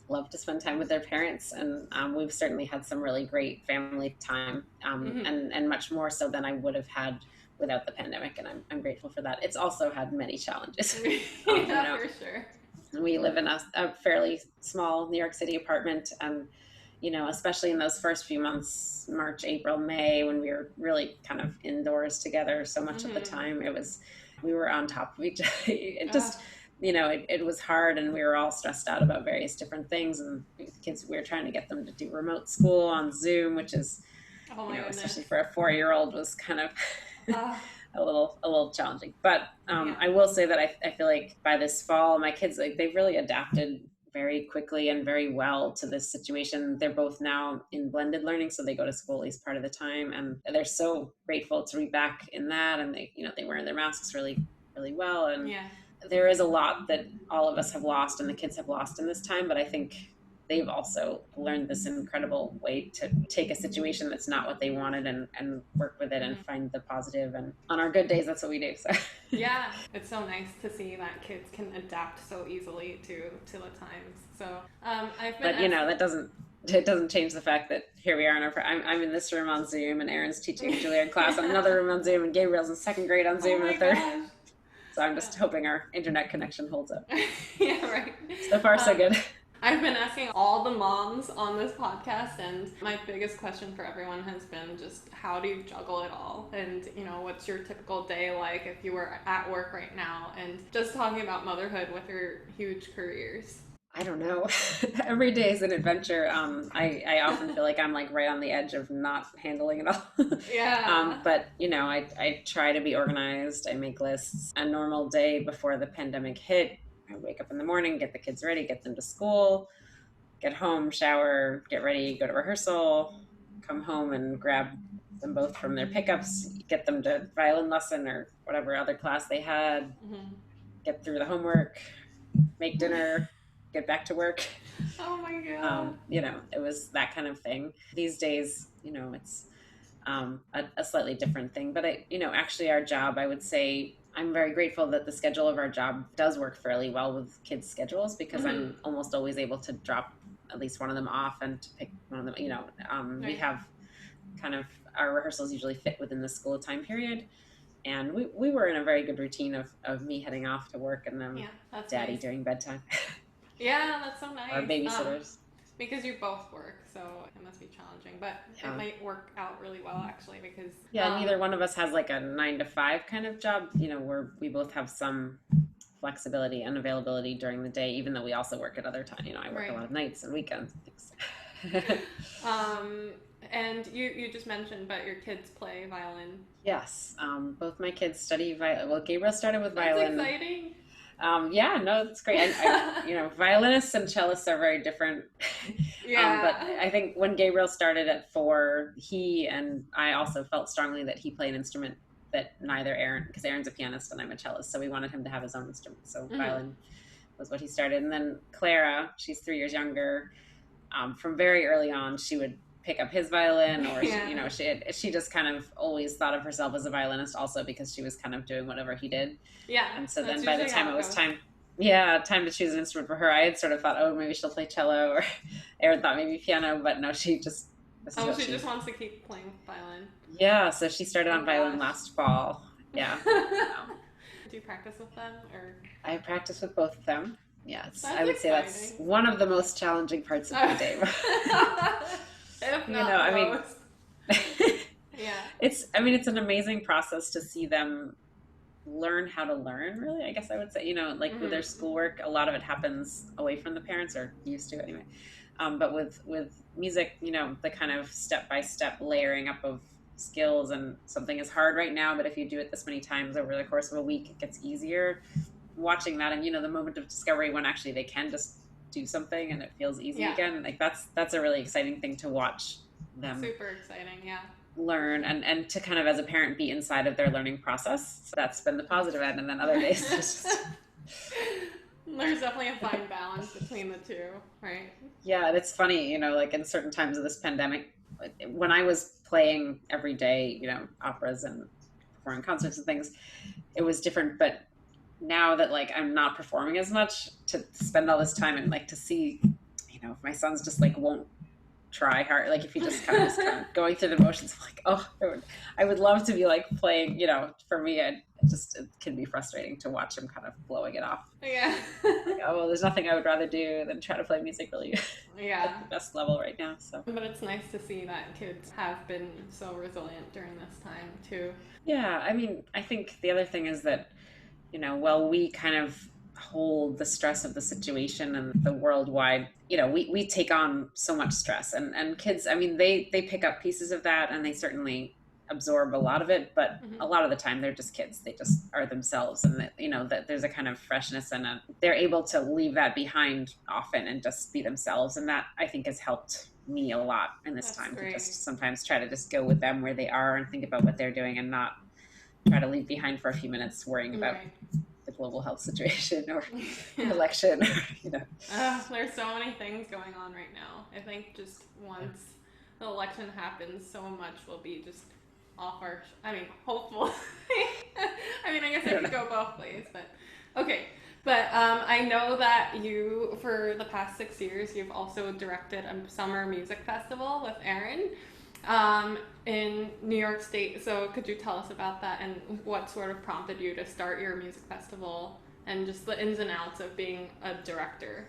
love to spend time with their parents, and we've certainly had some really great family time, and much more so than I would have had without the pandemic, and I'm grateful for that. It's also had many challenges. For sure. We live in a fairly small New York City apartment, and especially in those first few months, March, April, May, when we were really kind of indoors together so much of the time, we were on top of each other. It just it was hard, and we were all stressed out about various different things. And the kids, we were trying to get them to do remote school on Zoom, which is, especially for a 4-year-old, was kind of a little challenging. But I will say that I feel like by this fall, my kids, they've really adapted very quickly and very well to this situation. They're both now in blended learning, so they go to school at least part of the time, and they're so grateful to be back in that. And they wear their masks really, really well. And there is a lot that all of us have lost and the kids have lost in this time, but I think they've also learned this incredible way to take a situation that's not what they wanted and work with it and find the positive. And on our good days, that's what we do. So yeah, it's so nice to see that kids can adapt so easily to the times. So that doesn't change the fact that here we are I'm in this room on Zoom, and Aaron's teaching Juilliard class in another room on Zoom, and Gabriel's in second grade on Zoom in the third. Gosh. So I'm just hoping our internet connection holds up. Yeah, right. So far, so good. I've been asking all the moms on this podcast, and my biggest question for everyone has been just, how do you juggle it all? And, what's your typical day like if you were at work right now? And just talking about motherhood with your huge careers. I don't know. Every day is an adventure. I often feel like I'm like right on the edge of not handling it all. Yeah. But I try to be organized. I make lists. A normal day before the pandemic hit, I wake up in the morning, get the kids ready, get them to school, get home, shower, get ready, go to rehearsal, come home and grab them both from their pickups, get them to violin lesson or whatever other class they had, get through the homework, make dinner, get back to work. Oh my God. It was that kind of thing. These days, it's a slightly different thing. But actually our job, I would say, I'm very grateful that the schedule of our job does work fairly well with kids' schedules, because I'm almost always able to drop at least one of them off and to pick one of them. We have kind of, our rehearsals usually fit within the school time period. And we were in a very good routine of me heading off to work and then daddy nice. During bedtime. Yeah, that's so nice. Or babysitters. Because you both work, so it must be challenging. But it might work out really well, actually, because... Yeah, neither one of us has like a 9-to-5 kind of job, where we both have some flexibility and availability during the day, even though we also work at other times. I work a lot of nights and weekends and things. And you just mentioned, but your kids play violin. Yes, both my kids study violin. Well, Gabriel started with violin. That's exciting. It's great. Violinists and cellists are very different. Yeah. But I think when Gabriel started at 4, he and I also felt strongly that he played an instrument that neither Aaron, because Aaron's a pianist and I'm a cellist, so we wanted him to have his own instrument. So violin was what he started. And then Clara, she's 3 years younger. From very early on, she would pick up his violin, or she just kind of always thought of herself as a violinist also, because she was kind of doing whatever he did. Yeah. And so then by the time it was time to choose an instrument for her, I had sort of thought, maybe she'll play cello, or Erin thought maybe piano, but no, she just she just wants to keep playing violin. Yeah, so she started on violin last fall. Yeah. Do you practice with them, or? I practice with both of them. Yes, that's I would exciting. Say that's one of the most challenging parts of the day. If not yeah. It's an amazing process to see them learn how to learn, really, I guess I would say. With their schoolwork, a lot of it happens away from the parents, or used to anyway. But with music, the kind of step-by-step layering up of skills, and something is hard right now, but if you do it this many times over the course of a week, it gets easier. Watching that, and the moment of discovery when actually they can just do something and it feels easy again, like that's a really exciting thing to watch them. Super exciting, yeah. Learn and to kind of, as a parent, be inside of their learning process. So that's been the positive end, and then other days just there's definitely a fine balance between the two, right? Yeah, and it's funny, like in certain times of this pandemic, when I was playing every day, operas and performing concerts and things, it was different. But now that like I'm not performing as much, to spend all this time and like to see, if my son's just like won't try hard, like if he just kind of going through the motions, I'm like, oh, I would love to be like playing, for me, it can be frustrating to watch him kind of blowing it off. Yeah. Like, oh, well, there's nothing I would rather do than try to play music really at the best level right now. So, but it's nice to see that kids have been so resilient during this time too. Yeah, I mean, I think the other thing is that, while we kind of hold the stress of the situation and the worldwide, we take on so much stress, and kids, I mean, they pick up pieces of that, and they certainly absorb a lot of it, but a lot of the time they're just kids. They just are themselves, and that there's a kind of freshness, and they're able to leave that behind often and just be themselves. And that, I think, has helped me a lot in this time. Great. To just sometimes try to just go with them where they are and think about what they're doing, and not try to leave behind for a few minutes worrying about the global health situation or election. There's so many things going on right now. I think just once the election happens, so much will be just off our, hopefully. I guess it could go both ways, but okay. But I know that you, for the past 6 years, you've also directed a summer music festival with Aaron in New York State. So could you tell us about that, and what sort of prompted you to start your music festival, and just the ins and outs of being a director?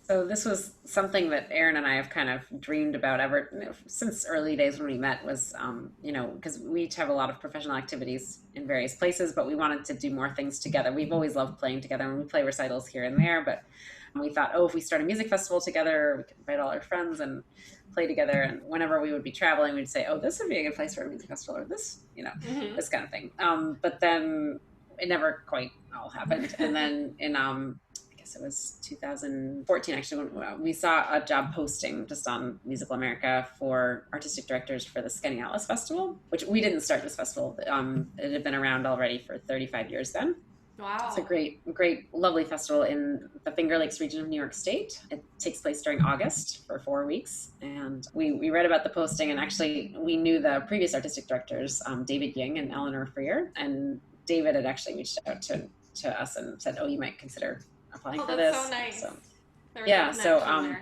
So this was something that Aaron and I have kind of dreamed about ever since early days when we met, was, because we each have a lot of professional activities in various places, but we wanted to do more things together. We've always loved playing together, and we play recitals here and there, but we thought, if we start a music festival together, we could invite all our friends and play together. And whenever we would be traveling, we'd say, this would be a good place for a music festival, or this, this kind of thing. But then it never quite all happened. And then in, it was 2014 actually, when we saw a job posting just on Musical America for artistic directors for the Skaneateles Festival, which we didn't start this festival. It had been around already for 35 years then. Wow. It's a great, lovely festival in the Finger Lakes region of New York State. It takes place during August for 4 weeks. And we read about the posting, and actually we knew the previous artistic directors, David Ying and Eleanor Freer. And David had actually reached out to us and said, you might consider applying for this. That's so nice.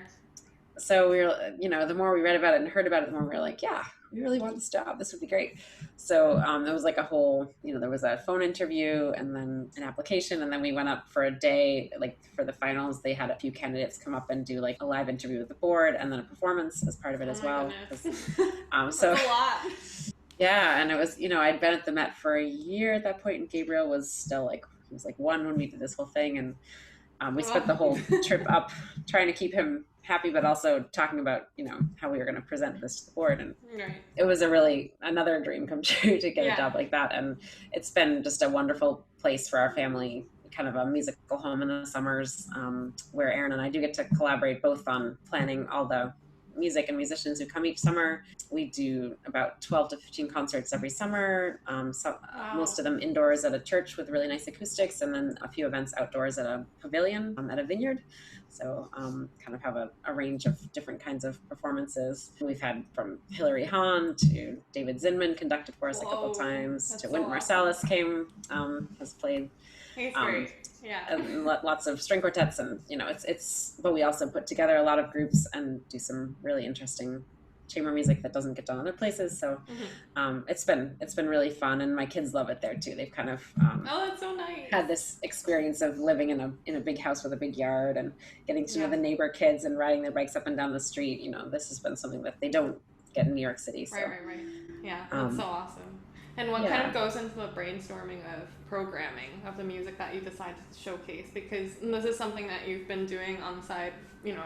So we were, the more we read about it and heard about it, the more we were like, we really want this job. This would be great. So there was like a whole, there was a phone interview and then an application, and then we went up for a day. Like for the finals, they had a few candidates come up and do like a live interview with the board, and then a performance as part of it as well. So a lot. Yeah, and it was, I'd been at the Met for a year at that point, and Gabriel was still he was 1 when we did this whole thing, and we spent the whole trip up trying to keep him happy, but also talking about, how we were going to present this to the board. And it was another dream come true to get a job like that. And it's been just a wonderful place for our family, kind of a musical home in the summers, where Aaron and I do get to collaborate both on planning all the music and musicians who come each summer. We do about 12 to 15 concerts every summer, most of them indoors at a church with really nice acoustics, and then a few events outdoors at a pavilion at a vineyard. So kind of have a range of different kinds of performances. We've had from Hilary Hahn to David Zinman conducted for us a couple times, to Wynton Marsalis came, has played. He's great. Yeah. And lots of string quartets, and but we also put together a lot of groups and do some really interesting chamber music that doesn't get done other places. So it's been really fun, and my kids love it there too. They've kind of that's so nice. Had this experience of living in a big house with a big yard and getting to know the neighbor kids and riding their bikes up and down the street. This has been something that they don't get in New York City. So. Right. Yeah, that's so awesome. And what kind of goes into the brainstorming of programming of the music that you decide to showcase? Because this is something that you've been doing on the side,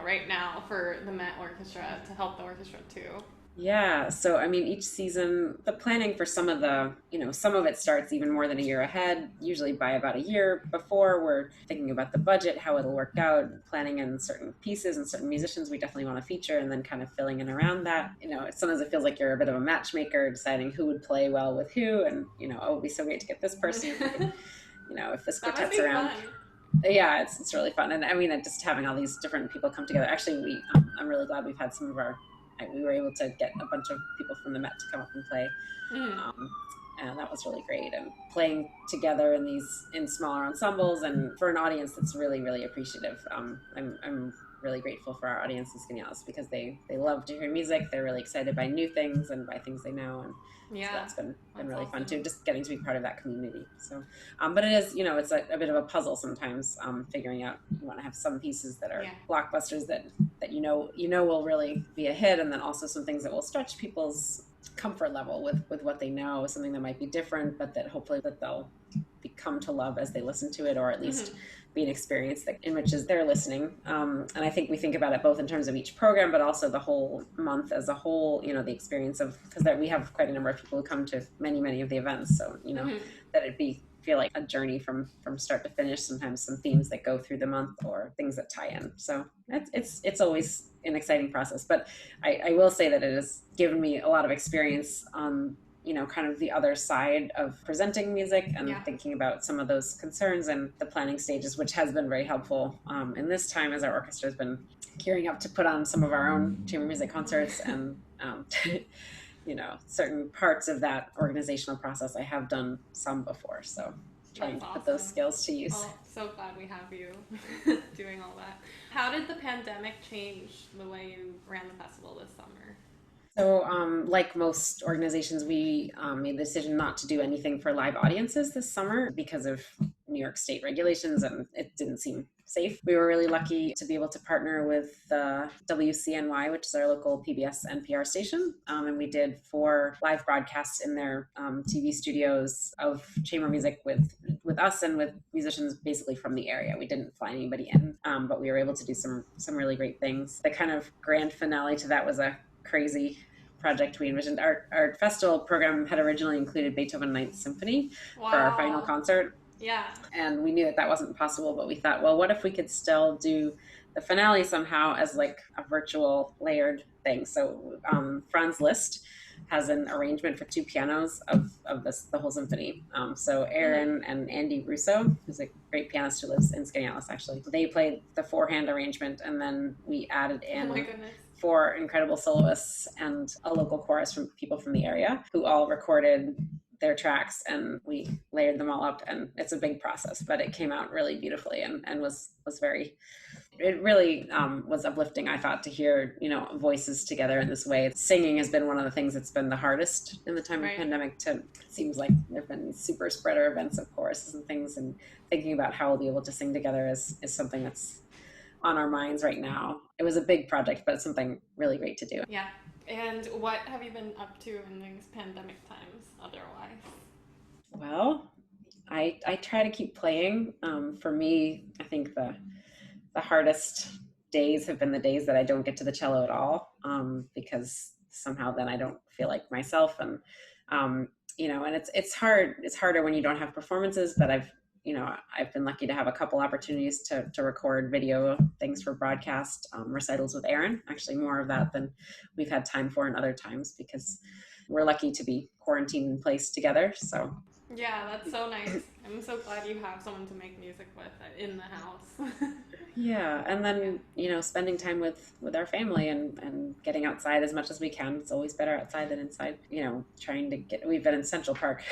right now for the Met Orchestra to help the orchestra too? Yeah, so I mean, each season, the planning for some of it starts even more than a year ahead, usually by about a year before. We're thinking about the budget, how it'll work out, planning in certain pieces and certain musicians we definitely want to feature, and then kind of filling in around that. Sometimes it feels like you're a bit of a matchmaker, deciding who would play well with who, and, oh, it'd be so great to get this person. If this That must quartet's be around. fun. Yeah, it's really fun. And I mean, just having all these different people come together. Actually, I'm really glad we've had we were able to get a bunch of people from the Met to come up and play. Mm. And that was really great. And playing together in smaller ensembles and for an audience that's really, really appreciative. I'm really grateful for our audience in Skaneateles because they love to hear music. They're really excited by new things and by things they know. And Yeah, so that's been really awesome. fun too, just getting to be part of that community. So, but it is, it's a bit of a puzzle sometimes, figuring out, you want to have some pieces that are blockbusters that will really be a hit, and then also some things that will stretch people's comfort level with what they know, something that might be different, but that hopefully that they'll come to love as they listen to it, or at least be an experience that enriches their listening. And I think we think about it both in terms of each program, but also the whole month as a whole, the experience of, because we have quite a number of people who come to many, many of the events. So, that feel like a journey from start to finish, sometimes some themes that go through the month or things that tie in. So it's always an exciting process, but I will say that it has given me a lot of experience on kind of the other side of presenting music and thinking about some of those concerns and the planning stages, which has been very helpful in this time as our orchestra has been gearing up to put on some of our own chamber music concerts and certain parts of that organizational process I have done some before, so trying to put those skills to use. Well, so glad we have you doing all that. How did the pandemic change the way you ran the festival this summer? So, like most organizations, we made the decision not to do anything for live audiences this summer because of New York State regulations, and it didn't seem safe. We were really lucky to be able to partner with WCNY, which is our local PBS NPR station, and we did 4 live broadcasts in their TV studios of chamber music with us and with musicians basically from the area. We didn't fly anybody in, but we were able to do some really great things. The kind of grand finale to that was a crazy project we envisioned. Our festival program had originally included Beethoven Ninth Symphony for our final concert. Yeah. And we knew that wasn't possible, but we thought, well, what if we could still do the finale somehow as like a virtual layered thing? So Franz Liszt has an arrangement for 2 pianos of the whole symphony. So Aaron and Andy Russo, who's a great pianist who lives in Skaneateles, actually, they played the 4-hand arrangement, and then we added in 4 incredible soloists and a local chorus from people from the area who all recorded their tracks, and we layered them all up, and it's a big process, but it came out really beautifully and was very, it really was uplifting, I thought, to hear, voices together in this way. Singing has been one of the things that's been the hardest in the time of pandemic. It seems like there have been super spreader events of choruses and things, and thinking about how we'll be able to sing together is something that's on our minds right now. It was a big project, but it's something really great to do. Yeah. And what have you been up to in these pandemic times otherwise? Well, I try to keep playing. For me, I think the hardest days have been the days that I don't get to the cello at all, because somehow then I don't feel like myself. And, and it's hard. It's harder when you don't have performances, but I've been lucky to have a couple opportunities to record video things for broadcast, recitals with Aaron, actually more of that than we've had time for in other times, because we're lucky to be quarantined in place together. So yeah, that's so nice. I'm so glad you have someone to make music with in the house. Yeah, and then spending time with our family and getting outside as much as we can. It's always better outside than inside. We've been in Central Park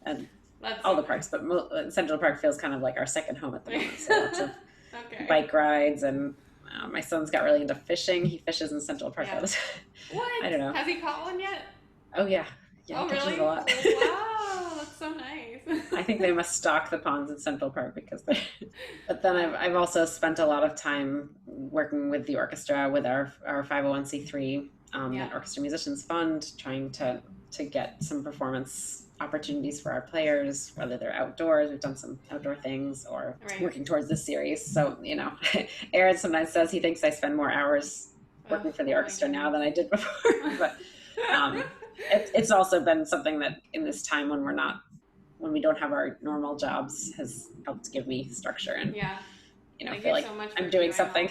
and all the parks, but Central Park feels kind of like our second home at the moment. So lots of bike rides, and my son's got really into fishing. He fishes in Central Park all the time. What? I don't know. Has he caught one yet? Oh yeah. Oh he catches really? a lot. Wow, that's so nice. I think they must stock the ponds in Central Park because they're. But then I've also spent a lot of time working with the orchestra, with our 501c3 Met Orchestra Musicians Fund, trying to get some performance opportunities for our players, whether they're outdoors. We've done some outdoor things or working towards this series. So, Aaron sometimes says he thinks I spend more hours working for the orchestra now than I did before. But it's also been something that in this time when we don't have our normal jobs has helped give me structure and, feel like I'm doing something.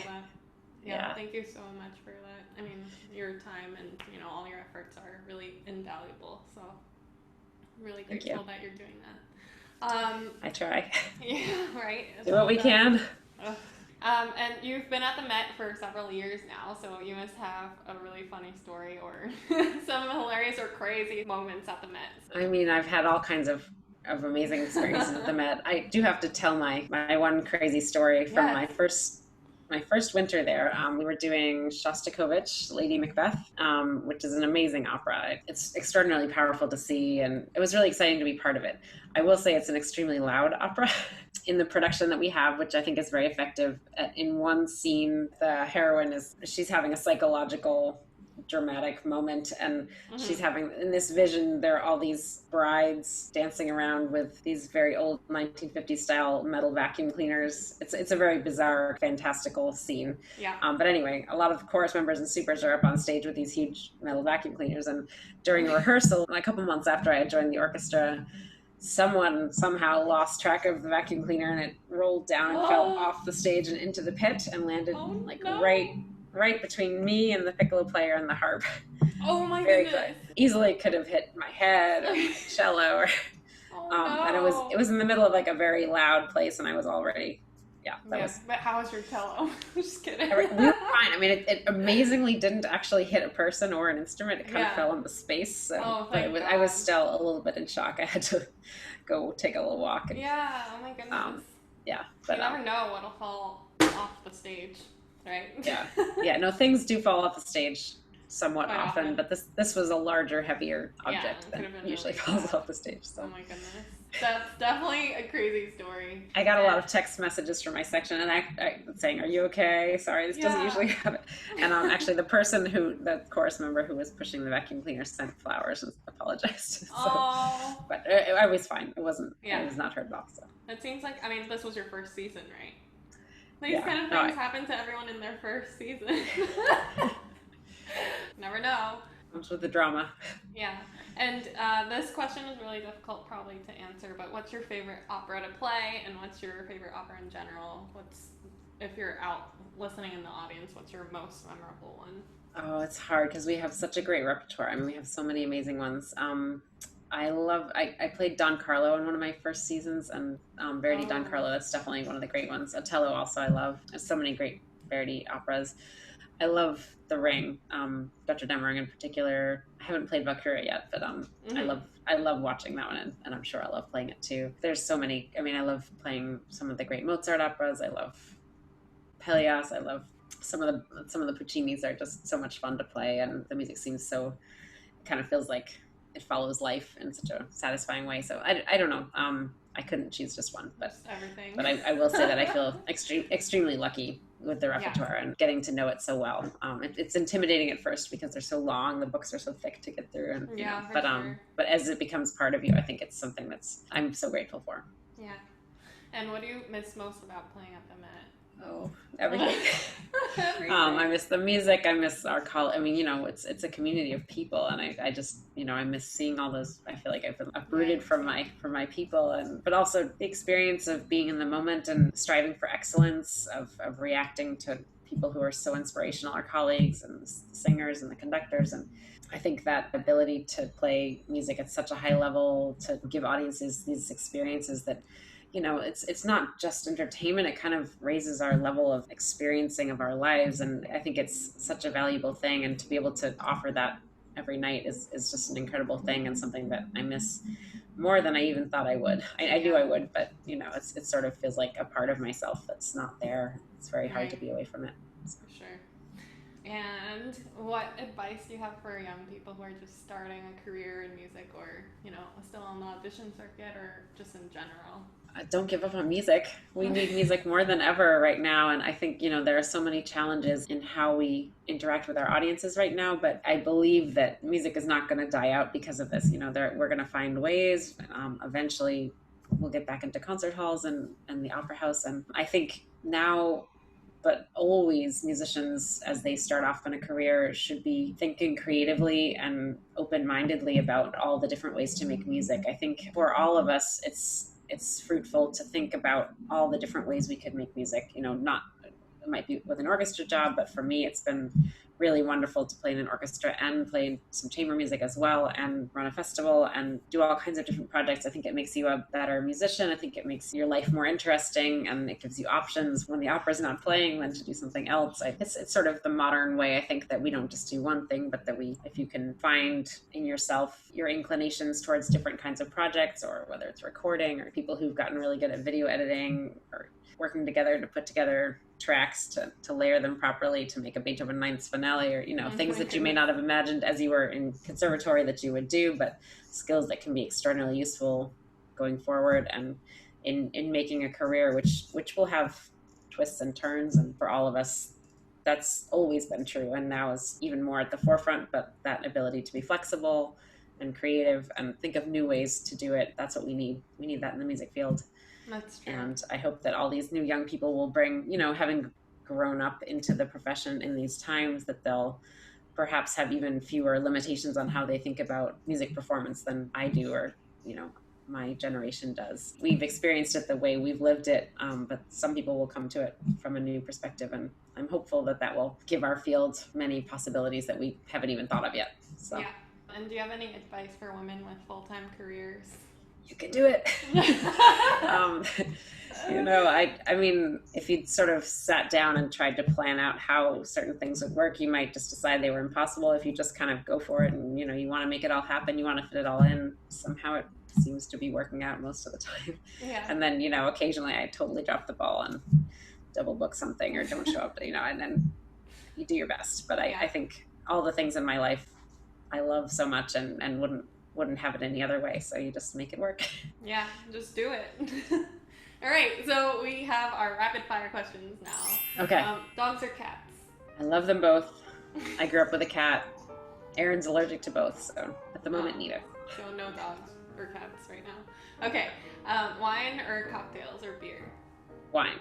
Yeah, thank you so much for that. I mean, your time and, all your efforts are really invaluable. So I'm really grateful that you're doing that. I try. Yeah, right. Do what we can. And you've been at the Met for several years now, so you must have a really funny story or some hilarious or crazy moments at the Met. I mean, I've had all kinds of amazing experiences at the Met. I do have to tell my one crazy story from my first winter there. We were doing Shostakovich, Lady Macbeth, which is an amazing opera. It's extraordinarily powerful to see, and it was really exciting to be part of it. I will say it's an extremely loud opera in the production that we have, which I think is very effective. In one scene, the heroine she's having a psychological dramatic moment, and she's having, in this vision, there are all these brides dancing around with these very old 1950s style metal vacuum cleaners. It's a very bizarre, fantastical scene. But anyway, a lot of chorus members and supers are up on stage with these huge metal vacuum cleaners, and during a rehearsal, a couple months after I had joined the orchestra, someone somehow lost track of the vacuum cleaner, and it rolled down and fell off the stage and into the pit and landed right between me and the piccolo player and the harp. Oh my goodness! Easily could have hit my head or my cello, and it was in the middle of like a very loud place, and I was already, But how was your cello? Just kidding. We were fine. I mean, it amazingly didn't actually hit a person or an instrument. It kind of fell into space. So, but I was still a little bit in shock. I had to go take a little walk. And, oh my goodness. But you never know what'll fall off the stage. Right? No, things do fall off the stage somewhat often, but this was a larger, heavier object than usually falls off the stage. So. Oh my goodness. That's definitely a crazy story. I got a lot of text messages from my section, and I saying, "Are you okay? Sorry, this doesn't usually happen." And actually, the chorus member who was pushing the vacuum cleaner sent flowers and apologized. But I was fine. It wasn't. It was not heard off. So it seems like, I mean, this was your first season, right? These kind of things happen to everyone in their first season. Never know. Comes with the drama. Yeah. And this question is really difficult probably to answer, but what's your favorite opera to play, and what's your favorite opera in general? If you're out listening in the audience, what's your most memorable one? Oh, it's hard because we have such a great repertoire. I mean, we have so many amazing ones. I played Don Carlo in one of my first seasons, and Verdi Don Carlo, that's definitely one of the great ones. Otello also I love. There's so many great Verdi operas. I love The Ring, Dr. Demmering in particular. I haven't played Valkyria yet, but I love watching that one, and I'm sure I love playing it too. There's so many. I mean, I love playing some of the great Mozart operas. I love Pelléas. I love some of the Puccinis are just so much fun to play, and the music seems so, it kind of feels like it follows life in such a satisfying way. So I don't know. I couldn't choose just one, but everything. But I will say that I feel extremely lucky with the repertoire and getting to know it so well. It's intimidating at first because they're so long, the books are so thick to get through, and but as it becomes part of you, I think it's something I'm so grateful for. Yeah. And what do you miss most about playing at the Met? Oh, everything. I miss the music. I miss our college. I mean, it's a community of people, and I just, I miss seeing all those. I feel like I've been uprooted from my people, but also the experience of being in the moment and striving for excellence, of reacting to people who are so inspirational, our colleagues and the singers and the conductors, and I think that ability to play music at such a high level, to give audiences these experiences that, it's not just entertainment. It kind of raises our level of experiencing of our lives. And I think it's such a valuable thing. And to be able to offer that every night is just an incredible thing, and something that I miss more than I even thought I would. I knew I would, but, it sort of feels like a part of myself that's not there. It's very hard to be away from it. For sure. And what advice do you have for young people who are just starting a career in music, or, you know, still on the audition circuit, or just in general? Don't give up on music. We need music more than ever right now. And I think, you know, there are so many challenges in how we interact with our audiences right now. But I believe that music is not going to die out because of this. You know, we're going to find ways. Eventually, we'll get back into concert halls and the opera house. And I think now, but always, musicians, as they start off in a career, should be thinking creatively and open-mindedly about all the different ways to make music. I think for all of us, it's fruitful to think about all the different ways we could make music. You know, not, it might be with an orchestra job, but for me, it's been really wonderful to play in an orchestra and play some chamber music as well, and run a festival and do all kinds of different projects. I think it makes you a better musician. I think it makes your life more interesting, and it gives you options when the opera's not playing then to do something else. It's sort of the modern way, I think, that we don't just do one thing, but that if you can find in yourself your inclinations towards different kinds of projects, or whether it's recording, or people who've gotten really good at video editing, or working together to put together tracks to layer them properly to make a Beethoven Ninth finale, or, you know, things that you may not have imagined as you were in conservatory that you would do, but skills that can be extraordinarily useful going forward and in making a career which will have twists and turns. And for all of us, that's always been true, and now is even more at the forefront. But that ability to be flexible and creative and think of new ways to do it, that's what we need. We need that in the music field. That's true. And I hope that all these new young people will bring, you know, having grown up into the profession in these times, that they'll perhaps have even fewer limitations on how they think about music performance than I do, or, you know, my generation does. We've experienced it the way we've lived it, but some people will come to it from a new perspective, and I'm hopeful that will give our field many possibilities that we haven't even thought of yet. So. Yeah. And do you have any advice for women with full-time careers? You can do it. You know, I mean, if you'd sort of sat down and tried to plan out how certain things would work, you might just decide they were impossible. If you just kind of go for it and, you know, you want to make it all happen, you want to fit it all in, somehow it seems to be working out most of the time. Yeah. And then, you know, occasionally I totally drop the ball and double book something or don't show up, you know, and then you do your best. But I think all the things in my life I love so much and wouldn't have it any other way, so you just make it work. Yeah, just do it. All right, so we have our rapid fire questions now. Okay. Dogs or cats? I love them both. I grew up with a cat. Aaron's allergic to both, so at the moment, neither. So no dogs or cats right now. Okay, wine or cocktails or beer? Wine.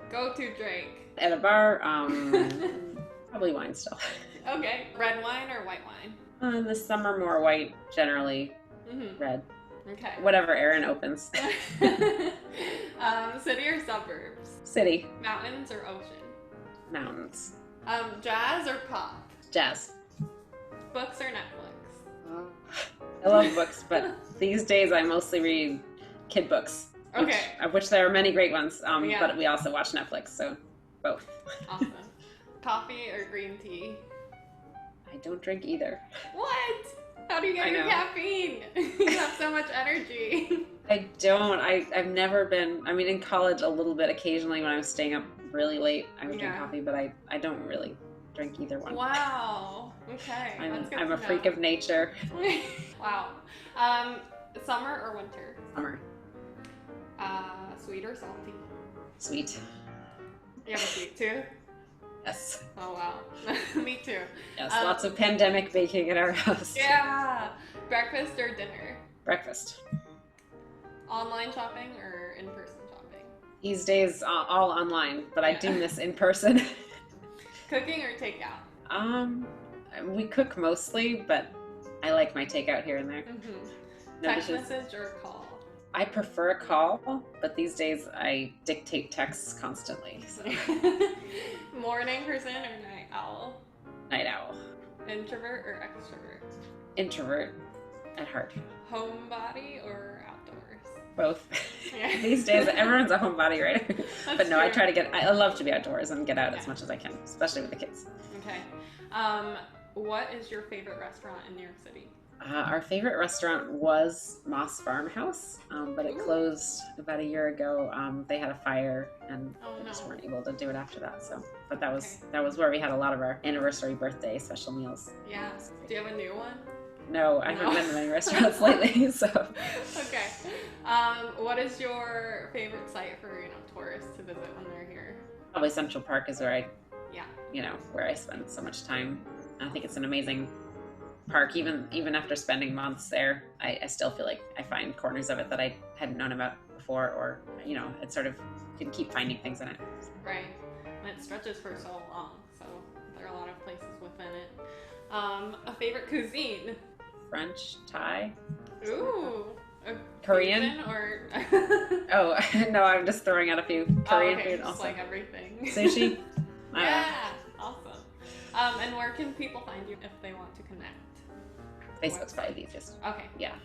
Go-to drink? At a bar, probably wine still. Okay, red wine or white wine? In the summer, more white, generally red. Okay. Whatever Aaron opens. City or suburbs? City. Mountains or ocean? Mountains. Jazz or pop? Jazz. Books or Netflix? I love books, but these days I mostly read kid books. Okay. Of which there are many great ones, but we also watch Netflix, so both. Awesome. Coffee or green tea? I don't drink either. What? How do you get your caffeine? You have so much energy. I don't. I've never been, I mean, in college a little bit occasionally when I was staying up really late, I would drink coffee, but I don't really drink either one. Wow. Okay. I'm a freak of nature. Wow. Summer or winter? Summer. Sweet or salty? Sweet. You have a sweet tooth? Yes. Oh, wow. Me too. Yes, lots of pandemic baking at our house. Yeah. Breakfast or dinner? Breakfast. Online shopping or in-person shopping? These days, all online, but I do miss in person. Cooking or takeout? We cook mostly, but I like my takeout here and there. Text message or call? I prefer a call, but these days I dictate texts constantly. So. Morning person or night owl? Night owl. Introvert or extrovert? Introvert at heart. Homebody or outdoors? Both. Yeah. These days everyone's a homebody, right? But no, true. I love to be outdoors and get out as much as I can, especially with the kids. Okay. What is your favorite restaurant in New York City? Our favorite restaurant was Moss Farmhouse, but it closed about a year ago. They had a fire, and we just weren't able to do it after that. So, but that was where we had a lot of our anniversary, birthday special meals. Yeah. Do you have a new one? No, I haven't been to many restaurants lately. So. Okay. What is your favorite site for tourists to visit when they're here? Probably Central Park is where where I spend so much time. I think it's an amazing park. Even after spending months there, I still feel like I find corners of it that I hadn't known about before, or it sort of can keep finding things in it. Right, and it stretches for so long, so there are a lot of places within it. A favorite cuisine? French, Thai. Ooh. Korean? Asian or Oh no, I'm just throwing out a few Korean food. Just also like everything. Sushi. Yeah, awesome. And where can people find you if they want to connect? Facebook's probably the easiest. Okay. Yeah.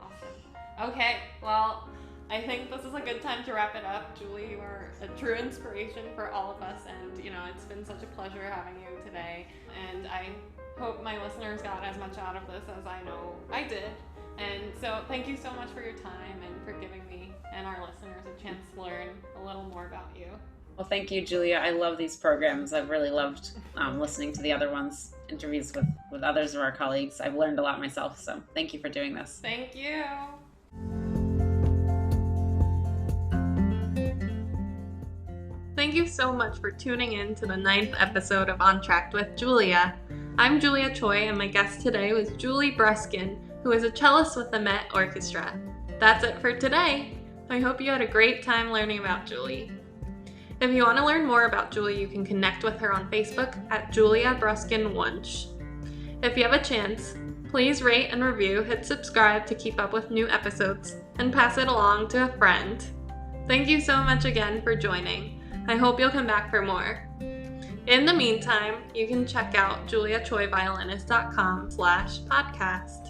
Awesome. Okay, well, I think this is a good time to wrap it up. Julie, you are a true inspiration for all of us, and it's been such a pleasure having you today. And I hope my listeners got as much out of this as I know I did. And so thank you so much for your time and for giving me and our listeners a chance to learn a little more about you. Well, thank you, Julia. I love these programs. I've really loved listening to the other ones, interviews with others of our colleagues. I've learned a lot myself, so thank you for doing this. Thank you. Thank you so much for tuning in to the 9th episode of Entr'acte with Julia. I'm Julia Choi, and my guest today was Julie Bruskin, who is a cellist with the Met Orchestra. That's it for today. I hope you had a great time learning about Julie. If you want to learn more about Julie, you can connect with her on Facebook at Julie Bruskin Wunsch. If you have a chance, please rate and review, hit subscribe to keep up with new episodes, and pass it along to a friend. Thank you so much again for joining. I hope you'll come back for more. In the meantime, you can check out juliachoiviolinist.com/podcast.